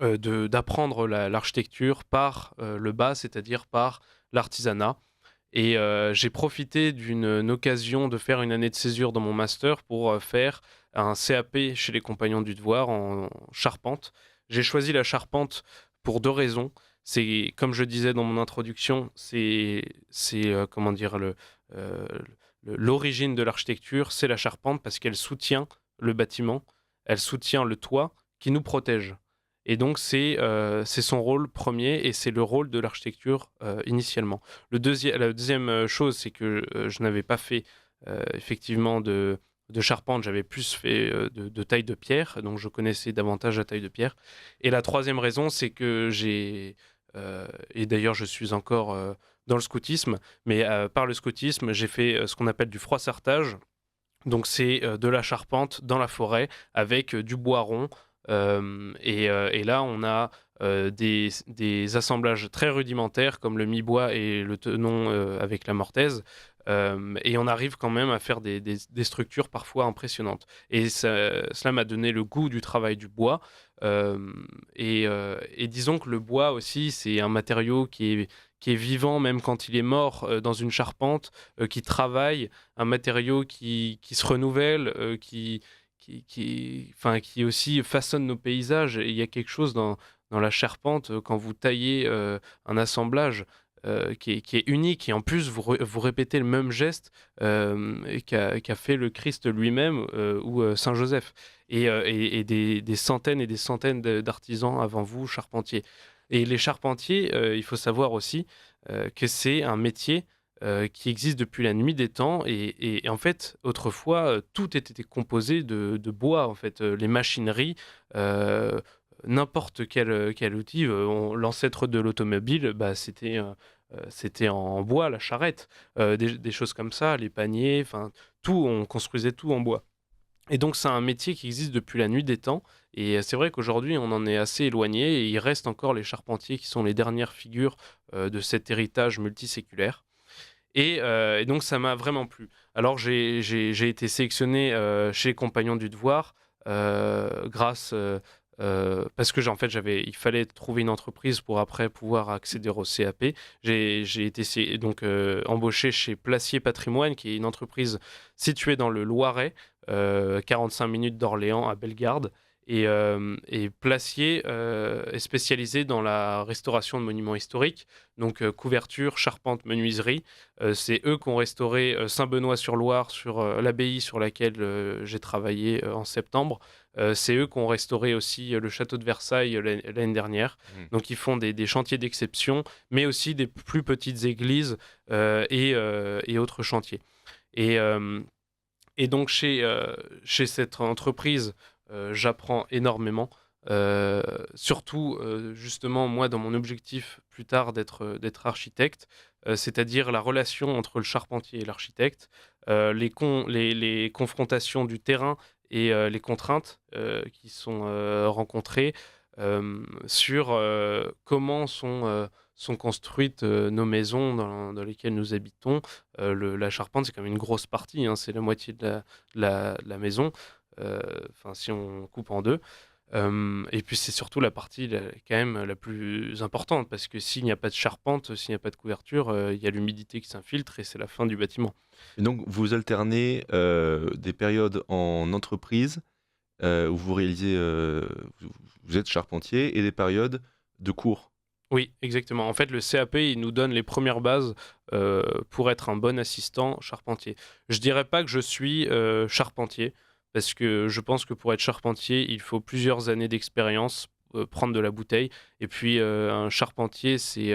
d'apprendre l'architecture par le bas, c'est-à-dire par l'artisanat. Et j'ai profité d'une occasion de faire une année de césure dans mon master pour faire un CAP chez les Compagnons du Devoir en charpente. J'ai choisi la charpente pour 2 raisons. C'est, comme je disais dans mon introduction, comment dire, euh, l'origine de l'architecture, c'est la charpente parce qu'elle soutient le bâtiment, elle soutient le toit qui nous protège. Et donc, c'est son rôle premier et c'est le rôle de l'architecture initialement. La deuxième chose, c'est que je n'avais pas fait effectivement de charpente, j'avais plus fait de taille de pierre, donc je connaissais davantage la taille de pierre. Et la troisième raison, c'est que et d'ailleurs je suis encore dans le scoutisme, mais par le scoutisme, j'ai fait ce qu'on appelle du froissartage. Donc c'est de la charpente dans la forêt avec du bois rond. Et là, on a des assemblages très rudimentaires comme le mi-bois et le tenon avec la mortaise. Et on arrive quand même à faire des structures parfois impressionnantes. Et cela m'a donné le goût du travail du bois. Et disons que le bois aussi, c'est un matériau qui est vivant même quand il est mort dans une charpente, qui travaille, un matériau qui se renouvelle, enfin, qui aussi façonne nos paysages. Et il y a quelque chose dans la charpente, quand vous taillez un assemblage qui est unique, et en plus vous répétez le même geste qu'a fait le Christ lui-même ou Saint Joseph, et des centaines et des centaines d'artisans avant vous, charpentiers. Et les charpentiers, il faut savoir aussi que c'est un métier qui existe depuis la nuit des temps. Et en fait, autrefois, tout était composé de bois. En fait, les machineries, euh, n'importe quel outil, l'ancêtre de l'automobile, bah, c'était en bois, la charrette, des choses comme ça, les paniers, enfin tout, on construisait tout en bois. Et donc c'est un métier qui existe depuis la nuit des temps, et c'est vrai qu'aujourd'hui on en est assez éloigné, et il reste encore les charpentiers qui sont les dernières figures de cet héritage multiséculaire. Et donc ça m'a vraiment plu. Alors j'ai été sélectionné chez les Compagnons du Devoir grâce parce que en fait il fallait trouver une entreprise pour après pouvoir accéder au CAP. J'ai été donc embauché chez Placier Patrimoine, qui est une entreprise située dans le Loiret, 45 minutes d'Orléans à Bellegarde. Et Placier est spécialisé dans la restauration de monuments historiques, donc couverture, charpente, menuiserie. C'est eux qui ont restauré Saint-Benoît-sur-Loire, sur l'abbaye sur laquelle j'ai travaillé en septembre. C'est eux qui ont restauré aussi le château de Versailles l'année dernière. Donc ils font des chantiers d'exception, mais aussi des plus petites églises et autres chantiers. Et, euh, et donc chez cette entreprise, j'apprends énormément. Surtout, justement, moi, dans mon objectif plus tard d'être architecte, c'est-à-dire la relation entre le charpentier et l'architecte, les confrontations du terrain et les contraintes qui sont rencontrées sur comment sont construites nos maisons dans lesquelles nous habitons. La charpente, c'est quand même une grosse partie, hein, c'est la moitié de la maison, enfin si on coupe en deux. Et puis c'est surtout la partie quand même la plus importante, parce que s'il n'y a pas de charpente, s'il n'y a pas de couverture, il y a l'humidité qui s'infiltre et c'est la fin du bâtiment. Et donc, vous alternez des périodes en entreprise où vous réalisez, vous, vous êtes charpentier, et des périodes de cours. Oui, exactement. En fait, le CAP, il nous donne les premières bases pour être un bon assistant charpentier. Je dirais pas que je suis charpentier, parce que je pense que pour être charpentier, il faut plusieurs années d'expérience, prendre de la bouteille. Et puis, un charpentier, c'est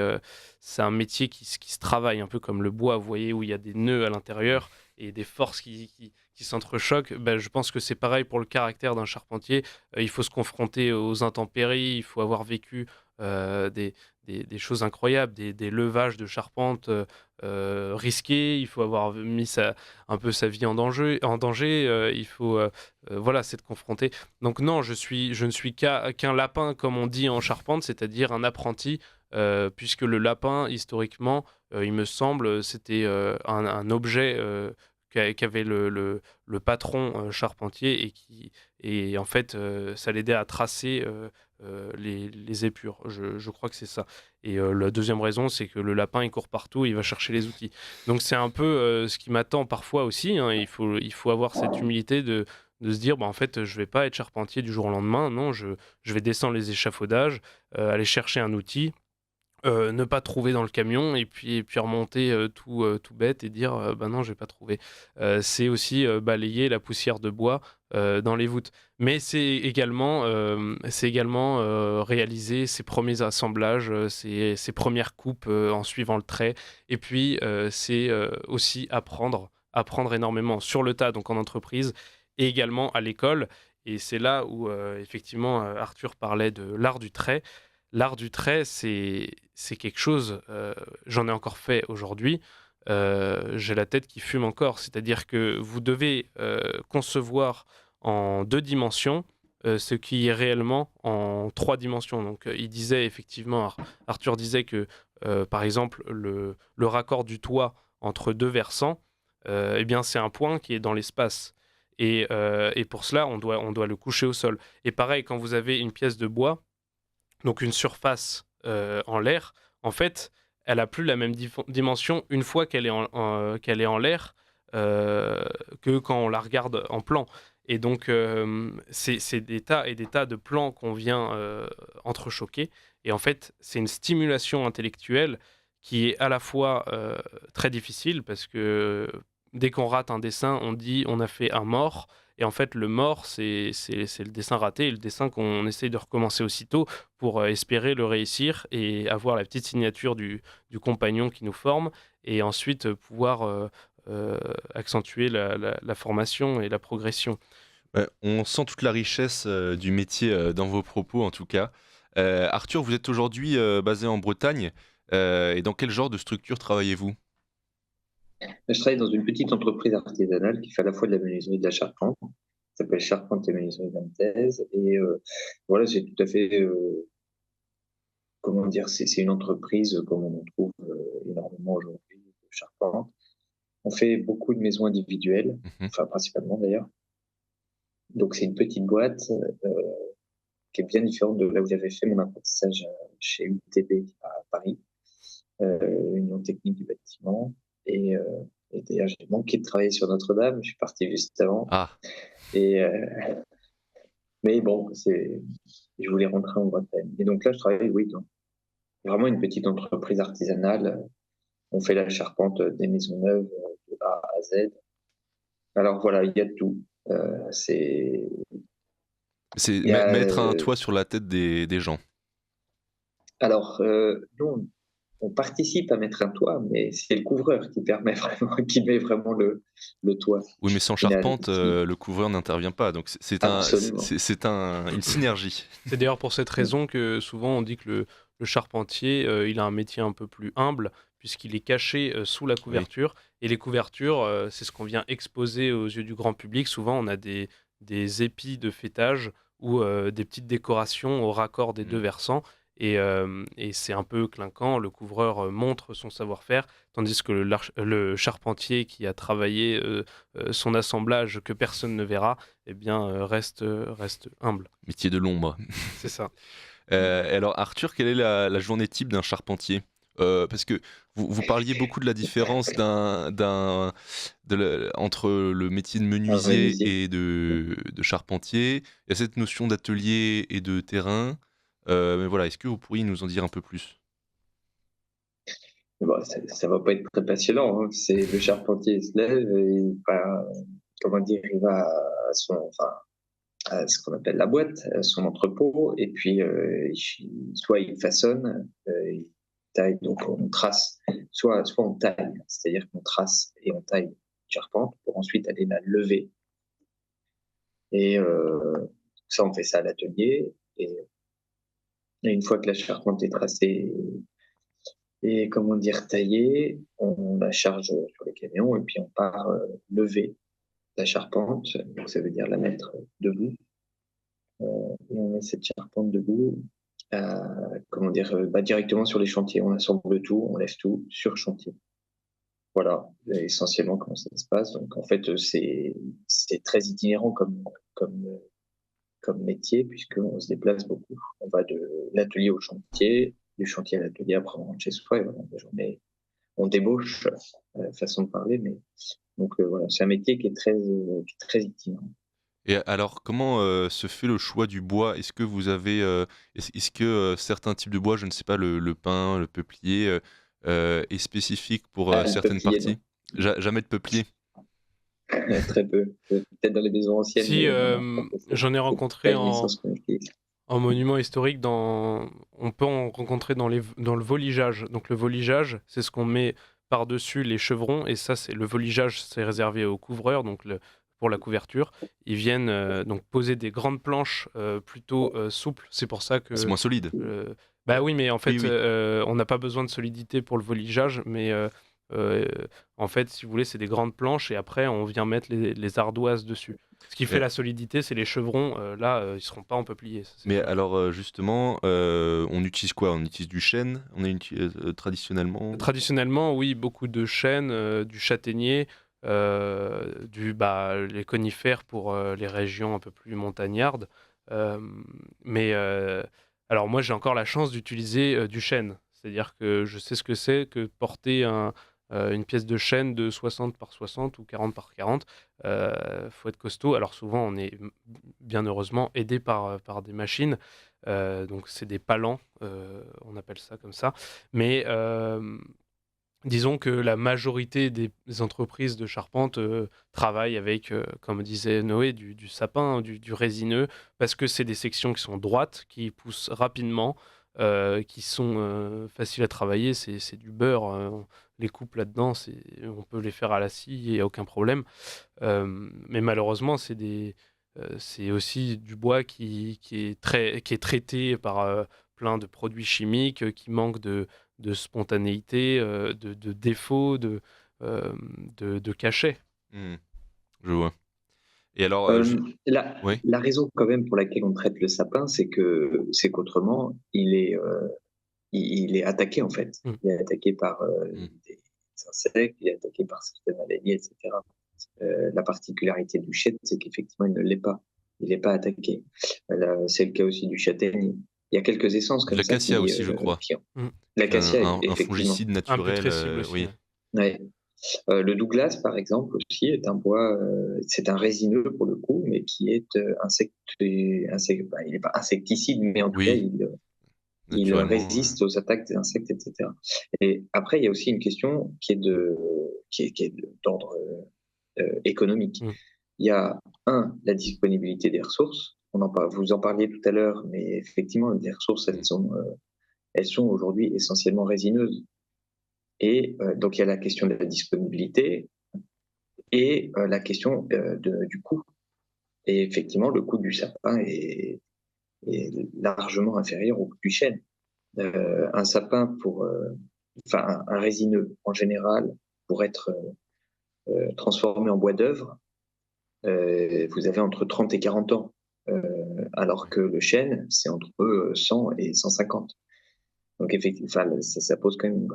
un métier qui se travaille, un peu comme le bois, vous voyez, où il y a des nœuds à l'intérieur et des forces qui s'entrechoquent. Ben, je pense que c'est pareil pour le caractère d'un charpentier. Il faut se confronter aux intempéries, il faut avoir vécu des choses incroyables, des levages de charpente risqués. Il faut avoir mis un peu sa vie en danger. Il faut, voilà, c'est de confronter. Donc non, je ne suis qu'un lapin, comme on dit en charpente, c'est-à-dire un apprenti, puisque le lapin, historiquement, il me semble, c'était un objet qu'avait le patron charpentier, et en fait, ça l'aidait à tracer les épures. Je crois que c'est ça. Et la deuxième raison, c'est que le lapin, il court partout, il va chercher les outils. Donc c'est un peu ce qui m'attend parfois aussi, hein. Il faut avoir cette humilité de se dire, bah, en fait, je vais pas être charpentier du jour au lendemain. Non, je vais descendre les échafaudages, aller chercher un outil, ne pas trouver dans le camion, et puis remonter tout bête et dire bah non, j'ai pas trouvé. C'est aussi balayer la poussière de bois dans les voûtes. Mais c'est également réaliser ses premiers assemblages, ses premières coupes en suivant le trait. Et puis c'est aussi apprendre énormément sur le tas, donc en entreprise, et également à l'école. Et c'est là où effectivement Arthur parlait de l'art du trait. L'art du trait, c'est quelque chose, j'en ai encore fait aujourd'hui, j'ai la tête qui fume encore. C'est-à-dire que vous devez concevoir en 2 dimensions ce qui est réellement en 3 dimensions. Donc il disait effectivement, Arthur disait que par exemple le raccord du toit entre deux versants, eh bien c'est un point qui est dans l'espace. Et pour cela, on doit le coucher au sol. Et pareil, quand vous avez une pièce de bois, donc une surface en l'air, en fait, elle a plus la même dimension une fois qu'elle est en l'air que quand on la regarde en plan. Et donc, c'est des tas et des tas de plans qu'on vient entrechoquer. Et en fait, c'est une stimulation intellectuelle qui est à la fois très difficile, parce que dès qu'on rate un dessin, on dit on a fait un mort. Et en fait, le mort, c'est le dessin raté, et le dessin qu'on essaye de recommencer aussitôt pour espérer le réussir et avoir la petite signature du compagnon qui nous forme, et ensuite pouvoir accentuer la formation et la progression. Ouais, on sent toute la richesse du métier dans vos propos, en tout cas. Arthur, vous êtes aujourd'hui basé en Bretagne. Et dans quel genre de structure travaillez-vous? Je travaille dans une petite entreprise artisanale qui fait à la fois de la menuiserie et de la charpente. Ça s'appelle Charpente et Menuiserie Nantaise. Et voilà, c'est tout à fait, comment dire, c'est une entreprise comme on en trouve énormément aujourd'hui de charpente. On fait beaucoup de maisons individuelles, Mhm. enfin principalement d'ailleurs. Donc c'est une petite boîte qui est bien différente de là où j'avais fait mon apprentissage chez UTB à Paris, Union technique du bâtiment. Et, euh, et d'ailleurs, j'ai manqué de travailler sur Notre-Dame, je suis parti juste avant. Ah, Et, mais bon, je voulais rentrer en Bretagne. Et donc là, je travaille, oui, dans vraiment une petite entreprise artisanale. On fait la charpente des maisons neuves de A à Z. Alors voilà, il y a de tout. C'est, c'est il y a, mettre un toit sur la tête des gens. alors, nous, on participe à mettre un toit, mais c'est le couvreur qui permet vraiment, qui met vraiment le toit Oui, mais sans final. charpente, le couvreur n'intervient pas. Donc Absolument. une synergie. C'est d'ailleurs pour cette raison que souvent on dit que le charpentier, il a un métier un peu plus humble, puisqu'il est caché sous la Oui. couverture. Et les couvertures, c'est ce qu'on vient exposer aux yeux du grand public. Souvent, on a des épis de fêtage ou des petites décorations au raccord des deux versants. Et c'est un peu clinquant. Le couvreur montre son savoir-faire, tandis que le charpentier qui a travaillé son assemblage que personne ne verra, eh bien, reste humble. Métier de l'ombre. C'est ça. Alors, Arthur, quelle est la journée type d'un charpentier? Parce que vous parliez beaucoup de la différence entre le métier de menuisier Organisé. et de charpentier. Il y a cette notion d'atelier et de terrain. Mais voilà, est-ce que vous pourriez nous en dire un peu plus? Bon, ça va pas être très passionnant, hein. C'est le charpentier il se lève et il va, comment dire, il va à enfin, à ce qu'on appelle la boîte, à son entrepôt, et puis soit il façonne, il taille, donc on trace, soit on taille, c'est-à-dire qu'on trace et on taille une charpente pour ensuite aller la lever. Et ça, on fait ça à l'atelier. Et une fois que la charpente est tracée et comment dire taillée, on la charge sur les camions et puis on part lever la charpente. Donc ça veut dire la mettre debout. Et on met cette charpente debout, comment dire, directement sur les chantiers. On assemble tout, on lève tout sur chantier. Voilà, essentiellement comment ça se passe. Donc en fait, c'est très itinérant comme métier, puisqu'on se déplace beaucoup. On va de l'atelier au chantier, du chantier à l'atelier, après on rentre chez soi, et voilà, on débauche, façon de parler, mais donc voilà, c'est un métier qui est très itinérant. Et alors, comment se fait le choix du bois? Est-ce que vous avez, est-ce que certains types de bois, je ne sais pas, le pin, le peuplier, est spécifique pour Le certaines peuplier, parties? Jamais de peuplier? très peu. Peut-être dans les maisons anciennes, Si, mais non, j'en ai c'est rencontré pas une licence qu'on utilise. en monument historique. On peut en rencontrer dans le voligeage. Donc le voligeage, c'est ce qu'on met par-dessus les chevrons, et ça, le voligeage, c'est réservé aux couvreurs, donc pour la couverture. Ils viennent donc poser des grandes planches plutôt souples. C'est pour ça C'est que moins solide. bah oui, mais en fait, Oui. on n'a pas besoin de solidité pour le voligeage, mais euh, en fait, si vous voulez, c'est des grandes planches, et après, on vient mettre les ardoises dessus. Ce qui fait Mais, la solidité, c'est les chevrons. Là, ils seront pas en peuplier, ça, c'est mais clair. alors, justement, on utilise quoi? On utilise du chêne, traditionnellement? Traditionnellement, oui, beaucoup de chêne, du châtaignier, les conifères pour les régions un peu plus montagnardes. Euh, mais alors moi, j'ai encore la chance d'utiliser du chêne. C'est-à-dire que je sais ce que c'est que porter une pièce de chêne de 60 par 60 ou 40 par 40. Faut être costaud. Alors souvent, on est bien heureusement aidé par des machines. Donc c'est des palans, on appelle ça comme ça. Mais disons que la majorité des entreprises de charpente travaillent avec, comme disait Noé, du sapin, du résineux, parce que c'est des sections qui sont droites, qui poussent rapidement, qui sont faciles à travailler. C'est du beurre. Les coupes là-dedans, on peut les faire à la scie, il n'y a aucun problème. Mais malheureusement, c'est aussi du bois qui est traité par plein de produits chimiques, qui manque de spontanéité, de défaut, euh, de cachet. Hmm, je vois. Et alors, La, oui, la raison quand même pour laquelle on traite le sapin, c'est qu'autrement, il est attaqué en fait. Mm. Il est attaqué par Hmm, des insectes, il est attaqué par certaines maladies, etc. La particularité du chêne, c'est qu'effectivement, il ne l'est pas. Il n'est pas attaqué. C'est le cas aussi du châtaignier. Il y a quelques essences de comme ça l'acacia aussi, je crois. Mm. L'acacia, Un effectivement. fongicide Un naturel, putrescible aussi, oui. ouais. Ouais. Le Douglas, par exemple, aussi est un bois, c'est un résineux pour le coup, mais qui est il n'est pas insecticide, mais en tout cas, Oui, il naturellement. résiste aux attaques des insectes, etc. Et après, il y a aussi une question qui est d'ordre économique. Mm. Il y a, la disponibilité des ressources. Vous en parliez tout à l'heure, mais effectivement, les ressources, Hmm. elles sont aujourd'hui essentiellement résineuses. Et donc, il y a la question de la disponibilité et la question du coût. Et effectivement, le coût du sapin est largement inférieur au coût du chêne. Un sapin enfin, un résineux en général, pour être transformé en bois d'œuvre, vous avez entre 30 et 40 ans, alors que le chêne, c'est entre 100 et 150. Donc effectivement, enfin, ça pose quand même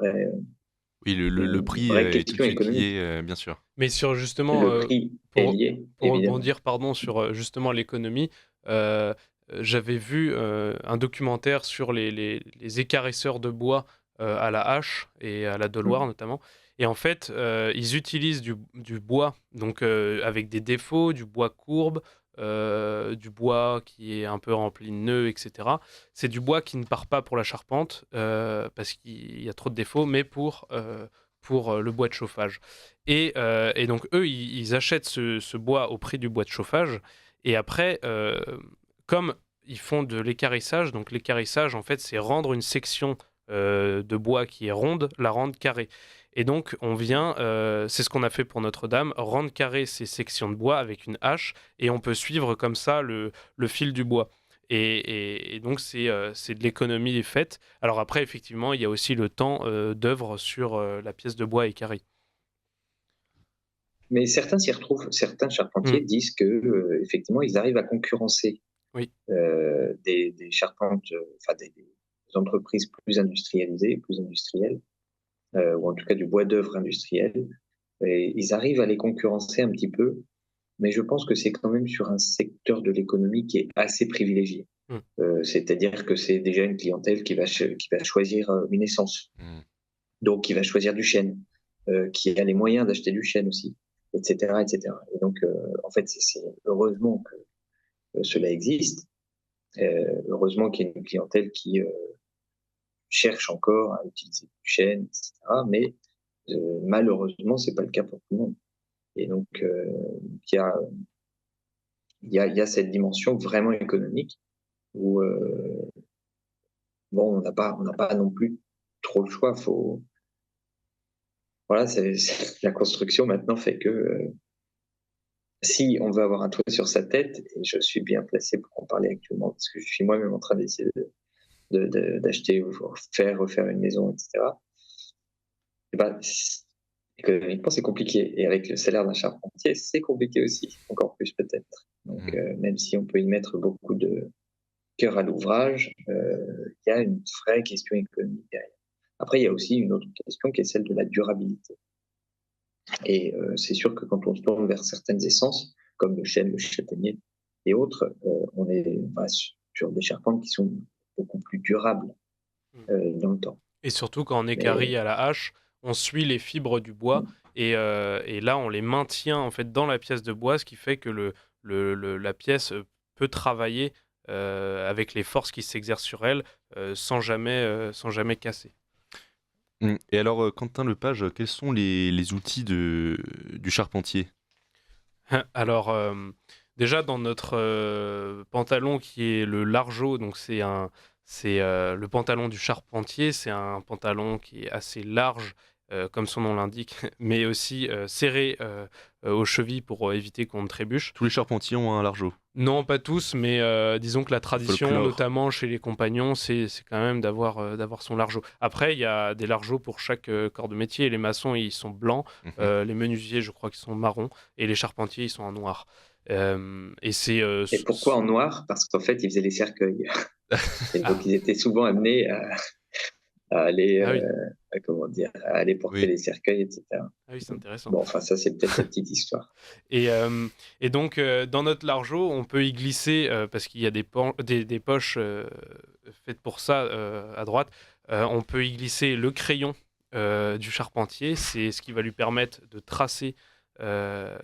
Oui, le une prix vraie est tout de question suite économique. lié, bien sûr. Mais sur justement, Le prix est pour, lié, pour évidemment. rebondir pardon, sur justement l'économie, euh, j'avais vu un documentaire sur les écarisseurs de bois à la hache et à la Deloire Mm. notamment. Et en fait, ils utilisent du bois, donc avec des défauts, du bois courbe, du bois qui est un peu rempli de nœuds, etc. C'est du bois qui ne part pas pour la charpente parce qu'il y a trop de défauts, mais pour le bois de chauffage. Et donc, eux, ils achètent ce bois au prix du bois de chauffage. Et après, comme ils font de l'équarrissage, donc l'équarrissage, en fait, c'est rendre une section de bois qui est ronde, la rendre carrée. Et donc, on vient, c'est ce qu'on a fait pour Notre-Dame, rendre carré ces sections de bois avec une hache, et on peut suivre comme ça le fil du bois. Et donc, c'est de l'économie faite. Alors après, effectivement, il y a aussi le temps d'œuvre sur la pièce de bois équarrie. Mais certains s'y retrouvent. Certains charpentiers Mm. disent que effectivement, ils arrivent à concurrencer Oui. des charpentes, enfin des entreprises plus industrialisées, plus industrielles, ou en tout cas du bois d'œuvre industriel. Et ils arrivent à les concurrencer un petit peu, mais je pense que c'est quand même sur un secteur de l'économie qui est assez privilégié. Mm. C'est-à-dire que c'est déjà une clientèle qui va choisir une essence, Hmm. donc qui va choisir du chêne, qui a les moyens d'acheter du chêne aussi, etc., etc. Et donc, en fait, c'est heureusement que cela existe. Heureusement qu'il y a une clientèle qui cherche encore à utiliser du chêne, etc. Mais malheureusement, c'est pas le cas pour tout le monde. Et donc, il y a cette dimension vraiment économique où bon, on n'a pas non plus trop le choix. Voilà, la construction maintenant fait que si on veut avoir un toit sur sa tête, et je suis bien placé pour en parler actuellement, parce que je suis moi-même en train d'essayer d'acheter ou refaire une maison, etc. Et ben, économiquement, c'est compliqué. Et avec le salaire d'un charpentier, c'est compliqué aussi, encore plus peut-être. Donc, Hmm. même si on peut y mettre beaucoup de cœur à l'ouvrage, il y a une vraie question économique derrière. Après, il y a aussi une autre question qui est celle de la durabilité. Et c'est sûr que quand on se tourne vers certaines essences, comme le chêne, le châtaignier et autres, on est sur des charpentes qui sont beaucoup plus durables dans le temps. Et surtout, quand on Mais équarrit à la hache, on suit les fibres du bois et là, on les maintient en fait dans la pièce de bois, ce qui fait que la pièce peut travailler avec les forces qui s'exercent sur elle sans jamais casser. Et alors, Quentin Lepage, quels sont les outils du charpentier? Alors, déjà dans notre pantalon qui est le largeau, donc c'est le pantalon du charpentier, c'est un pantalon qui est assez large, comme son nom l'indique, mais aussi serré aux chevilles pour éviter qu'on ne trébuche. Tous les charpentiers ont un largeau. Non, pas tous, mais disons que la tradition, Folklore. notamment chez les compagnons, c'est quand même d'avoir son largeau. Après, il y a des largeaux pour chaque corps de métier. Les maçons, ils sont blancs, Mhm. les menuisiers, je crois qu'ils sont marrons, et les charpentiers, ils sont en noir. Et c'est Et pourquoi en noir? Parce qu'en fait, ils faisaient les cercueils. Et donc, ils étaient souvent amenés à aller, Ah oui, à aller porter Oui. les cercueils, etc. ah oui, c'est intéressant. Bon, enfin, ça, c'est peut-être la petite histoire. Et, et donc, dans notre largeau, on peut y glisser, parce qu'il y a des poches faites pour ça à droite, on peut y glisser le crayon du charpentier. C'est ce qui va lui permettre de tracer euh,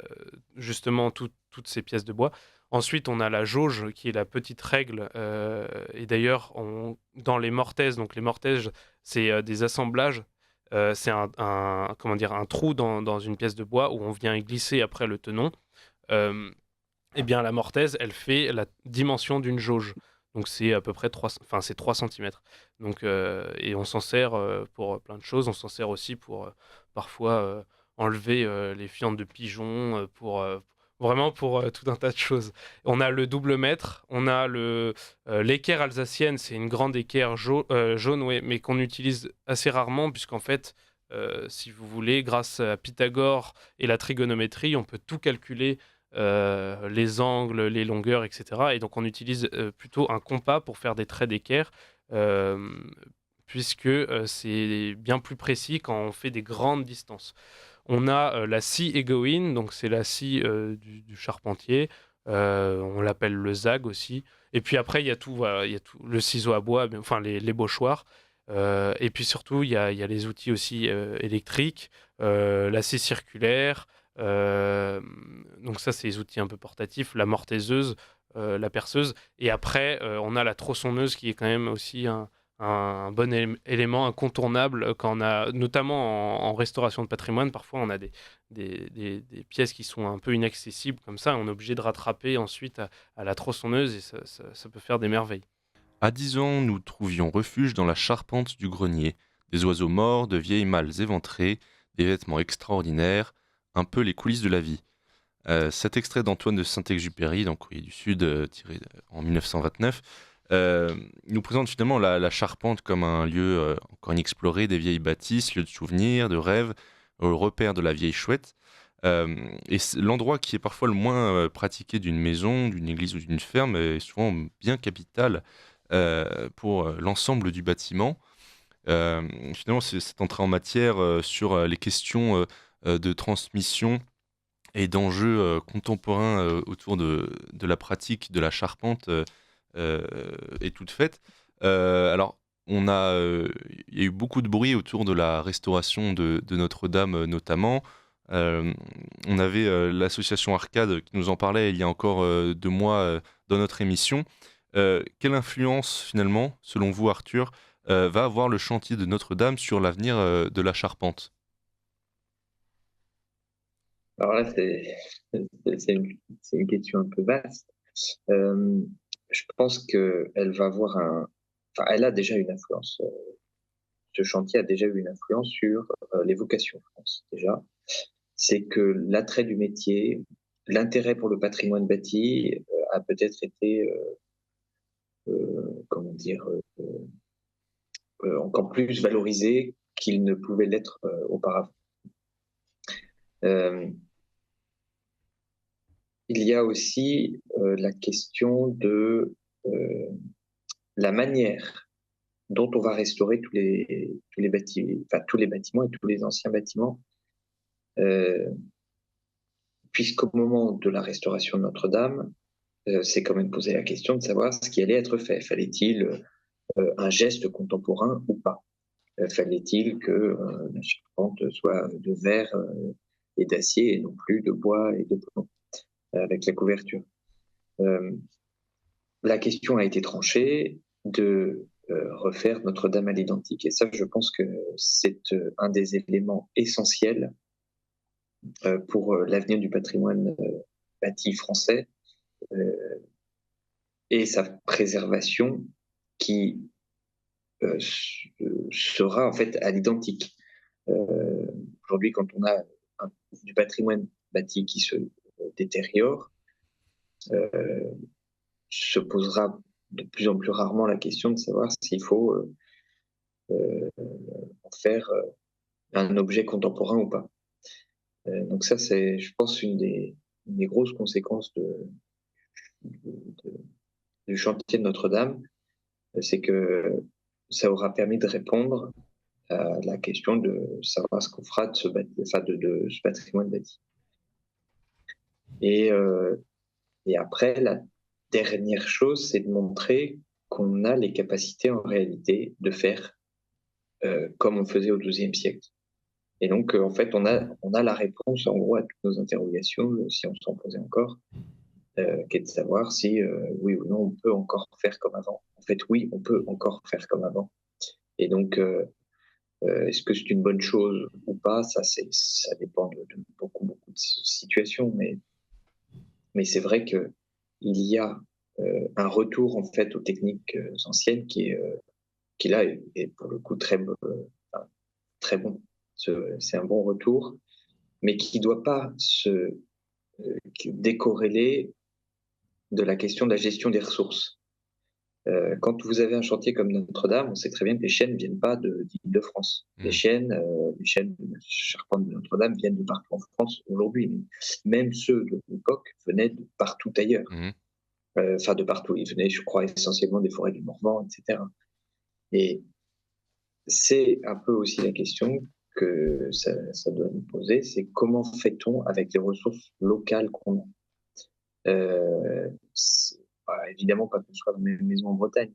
justement toutes ces pièces de bois. Ensuite, on a la jauge qui est la petite règle. Et d'ailleurs, dans les mortaises, donc les mortaises, c'est des assemblages. C'est comment dire, un trou dans une pièce de bois où on vient y glisser après le tenon. Eh bien, la mortaise, elle fait la dimension d'une jauge. Donc, c'est à peu près 3 centimètres. Donc, et on s'en sert pour plein de choses. On s'en sert aussi pour parfois enlever les fientes de pigeons, vraiment pour tout un tas de choses. On a le double mètre, on a l'équerre alsacienne, c'est une grande équerre jaune, ouais, mais qu'on utilise assez rarement, puisqu'en fait, si vous voulez, grâce à Pythagore et la trigonométrie, on peut tout calculer, les angles, les longueurs, etc. Et donc on utilise plutôt un compas pour faire des traits d'équerre, euh, puisque c'est bien plus précis quand on fait des grandes distances. On a la scie égoïne, donc c'est la scie du charpentier. On l'appelle le zag aussi. Et puis après, il y a tout, voilà, il y a tout, le ciseau à bois, enfin les bauchoirs. Et puis surtout, il y a les outils aussi électriques, la scie circulaire. euh, donc ça, c'est les outils un peu portatifs, la mortaiseuse, la perceuse. Et après, on a la tronçonneuse qui est quand même aussi un bon élément incontournable quand on a, notamment en restauration de patrimoine, parfois on a des pièces qui sont un peu inaccessibles comme ça, on est obligé de rattraper ensuite à la tronçonneuse et ça peut faire des merveilles. À 10 ans, nous trouvions refuge dans la charpente du grenier. Des oiseaux morts, de vieilles malles éventrées, des vêtements extraordinaires, un peu les coulisses de la vie. Cet extrait d'Antoine de Saint-Exupéry, donc Courrier du Sud, tiré en 1929, nous présente finalement la charpente comme un lieu encore inexploré des vieilles bâtisses, lieu de souvenirs, de rêves, repère de la vieille chouette. Et l'endroit qui est parfois le moins pratiqué d'une maison, d'une église ou d'une ferme est souvent bien capital pour l'ensemble du bâtiment. Finalement, c'est cette entrée en matière sur les questions de transmission et d'enjeux contemporains autour de la pratique de la charpente euh, est toute faite. Alors, il y a eu beaucoup de bruit autour de la restauration de Notre-Dame notamment. Euh, on avait l'association Arcade qui nous en parlait il y a encore 2 mois dans notre émission. Quelle influence finalement, selon vous Arthur, va avoir le chantier de Notre-Dame sur l'avenir de la charpente? Alors là, c'est une question un peu vaste. Euh, je pense qu'elle va avoir enfin, elle a déjà une influence. Ce chantier a déjà eu une influence sur les vocations, je pense, déjà. C'est que l'attrait du métier, l'intérêt pour le patrimoine bâti a peut-être été, comment dire, encore plus valorisé qu'il ne pouvait l'être auparavant. Euh, il y a aussi la question de la manière dont on va restaurer tous les bâtiments et tous les anciens bâtiments, euh, puisqu'au moment de la restauration de Notre-Dame, c'est quand même posé la question de savoir ce qui allait être fait. Fallait-il un geste contemporain ou pas? Fallait-il que la charpente soit de verre et d'acier et non plus de bois et de plomb avec la couverture? La question a été tranchée refaire Notre-Dame à l'identique. Et ça, je pense que c'est un des éléments essentiels pour l'avenir du patrimoine bâti français et sa préservation qui sera en fait à l'identique. Aujourd'hui, quand on a du patrimoine bâti qui se détériore, se posera de plus en plus rarement la question de savoir s'il faut en faire un objet contemporain ou pas. Donc ça, c'est, je pense, une des grosses conséquences du chantier de Notre-Dame, c'est que ça aura permis de répondre à la question de savoir ce qu'on fera de ce patrimoine bâti. Et après, la dernière chose, c'est de montrer qu'on a les capacités en réalité de faire comme on faisait au XIIe siècle. Et donc, en fait, on a la réponse en gros à toutes nos interrogations, si on s'en posait encore, qui est de savoir si oui ou non on peut encore faire comme avant. En fait, oui, on peut encore faire comme avant. Et donc, est-ce que c'est une bonne chose ou pas? Ça dépend de beaucoup de situations, mais c'est vrai que il y a un retour en fait aux techniques anciennes qui là est pour le coup très bon. C'est un bon retour, mais qui ne doit pas se décorréler de la question de la gestion des ressources. Quand vous avez un chantier comme Notre-Dame, on sait très bien que les chaînes ne viennent pas d'Île-de-France. Les chaînes de charpente de Notre-Dame viennent de partout en France aujourd'hui. Même ceux de l'époque venaient de partout ailleurs. Enfin, de partout. Ils venaient, je crois, essentiellement des forêts du Morvan, etc. Et c'est un peu aussi la question que ça doit nous poser, c'est comment fait-on avec les ressources locales qu'on a évidemment pas construire la même maison en Bretagne,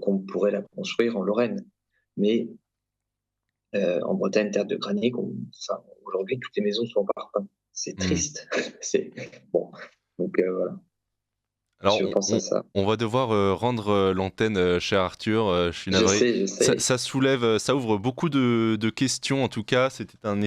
qu'on pourrait la construire en Lorraine. Mais en Bretagne, terre de granit, aujourd'hui, toutes les maisons sont en parpaing. C'est triste. C'est bon. Donc voilà. Alors, Je pense à ça. on va devoir rendre l'antenne, cher Arthur. Je suis navré. Je sais. Ça ouvre beaucoup de questions. En tout cas, c'était un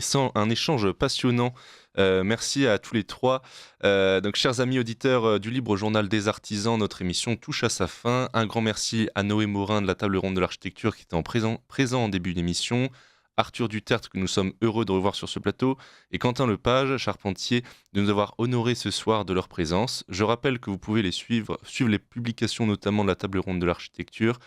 échange passionnant. Merci à tous les trois. Donc, chers amis auditeurs du Libre Journal des Artisans, notre émission touche à sa fin. Un grand merci à Noé Morin de la Table Ronde de l'Architecture qui était présent en début d'émission. Arthur Dutertre, que nous sommes heureux de revoir sur ce plateau, et Quentin Lepage, charpentier, de nous avoir honorés ce soir de leur présence. Je rappelle que vous pouvez suivre les publications notamment de la Table Ronde de l'Architecture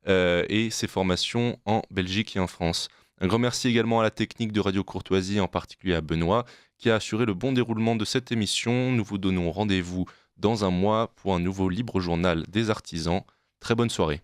et ses formations en Belgique et en France. Un grand merci également à la technique de Radio Courtoisie, en particulier à Benoît, qui a assuré le bon déroulement de cette émission. Nous vous donnons rendez-vous dans un mois pour un nouveau Libre Journal des Artisans. Très bonne soirée.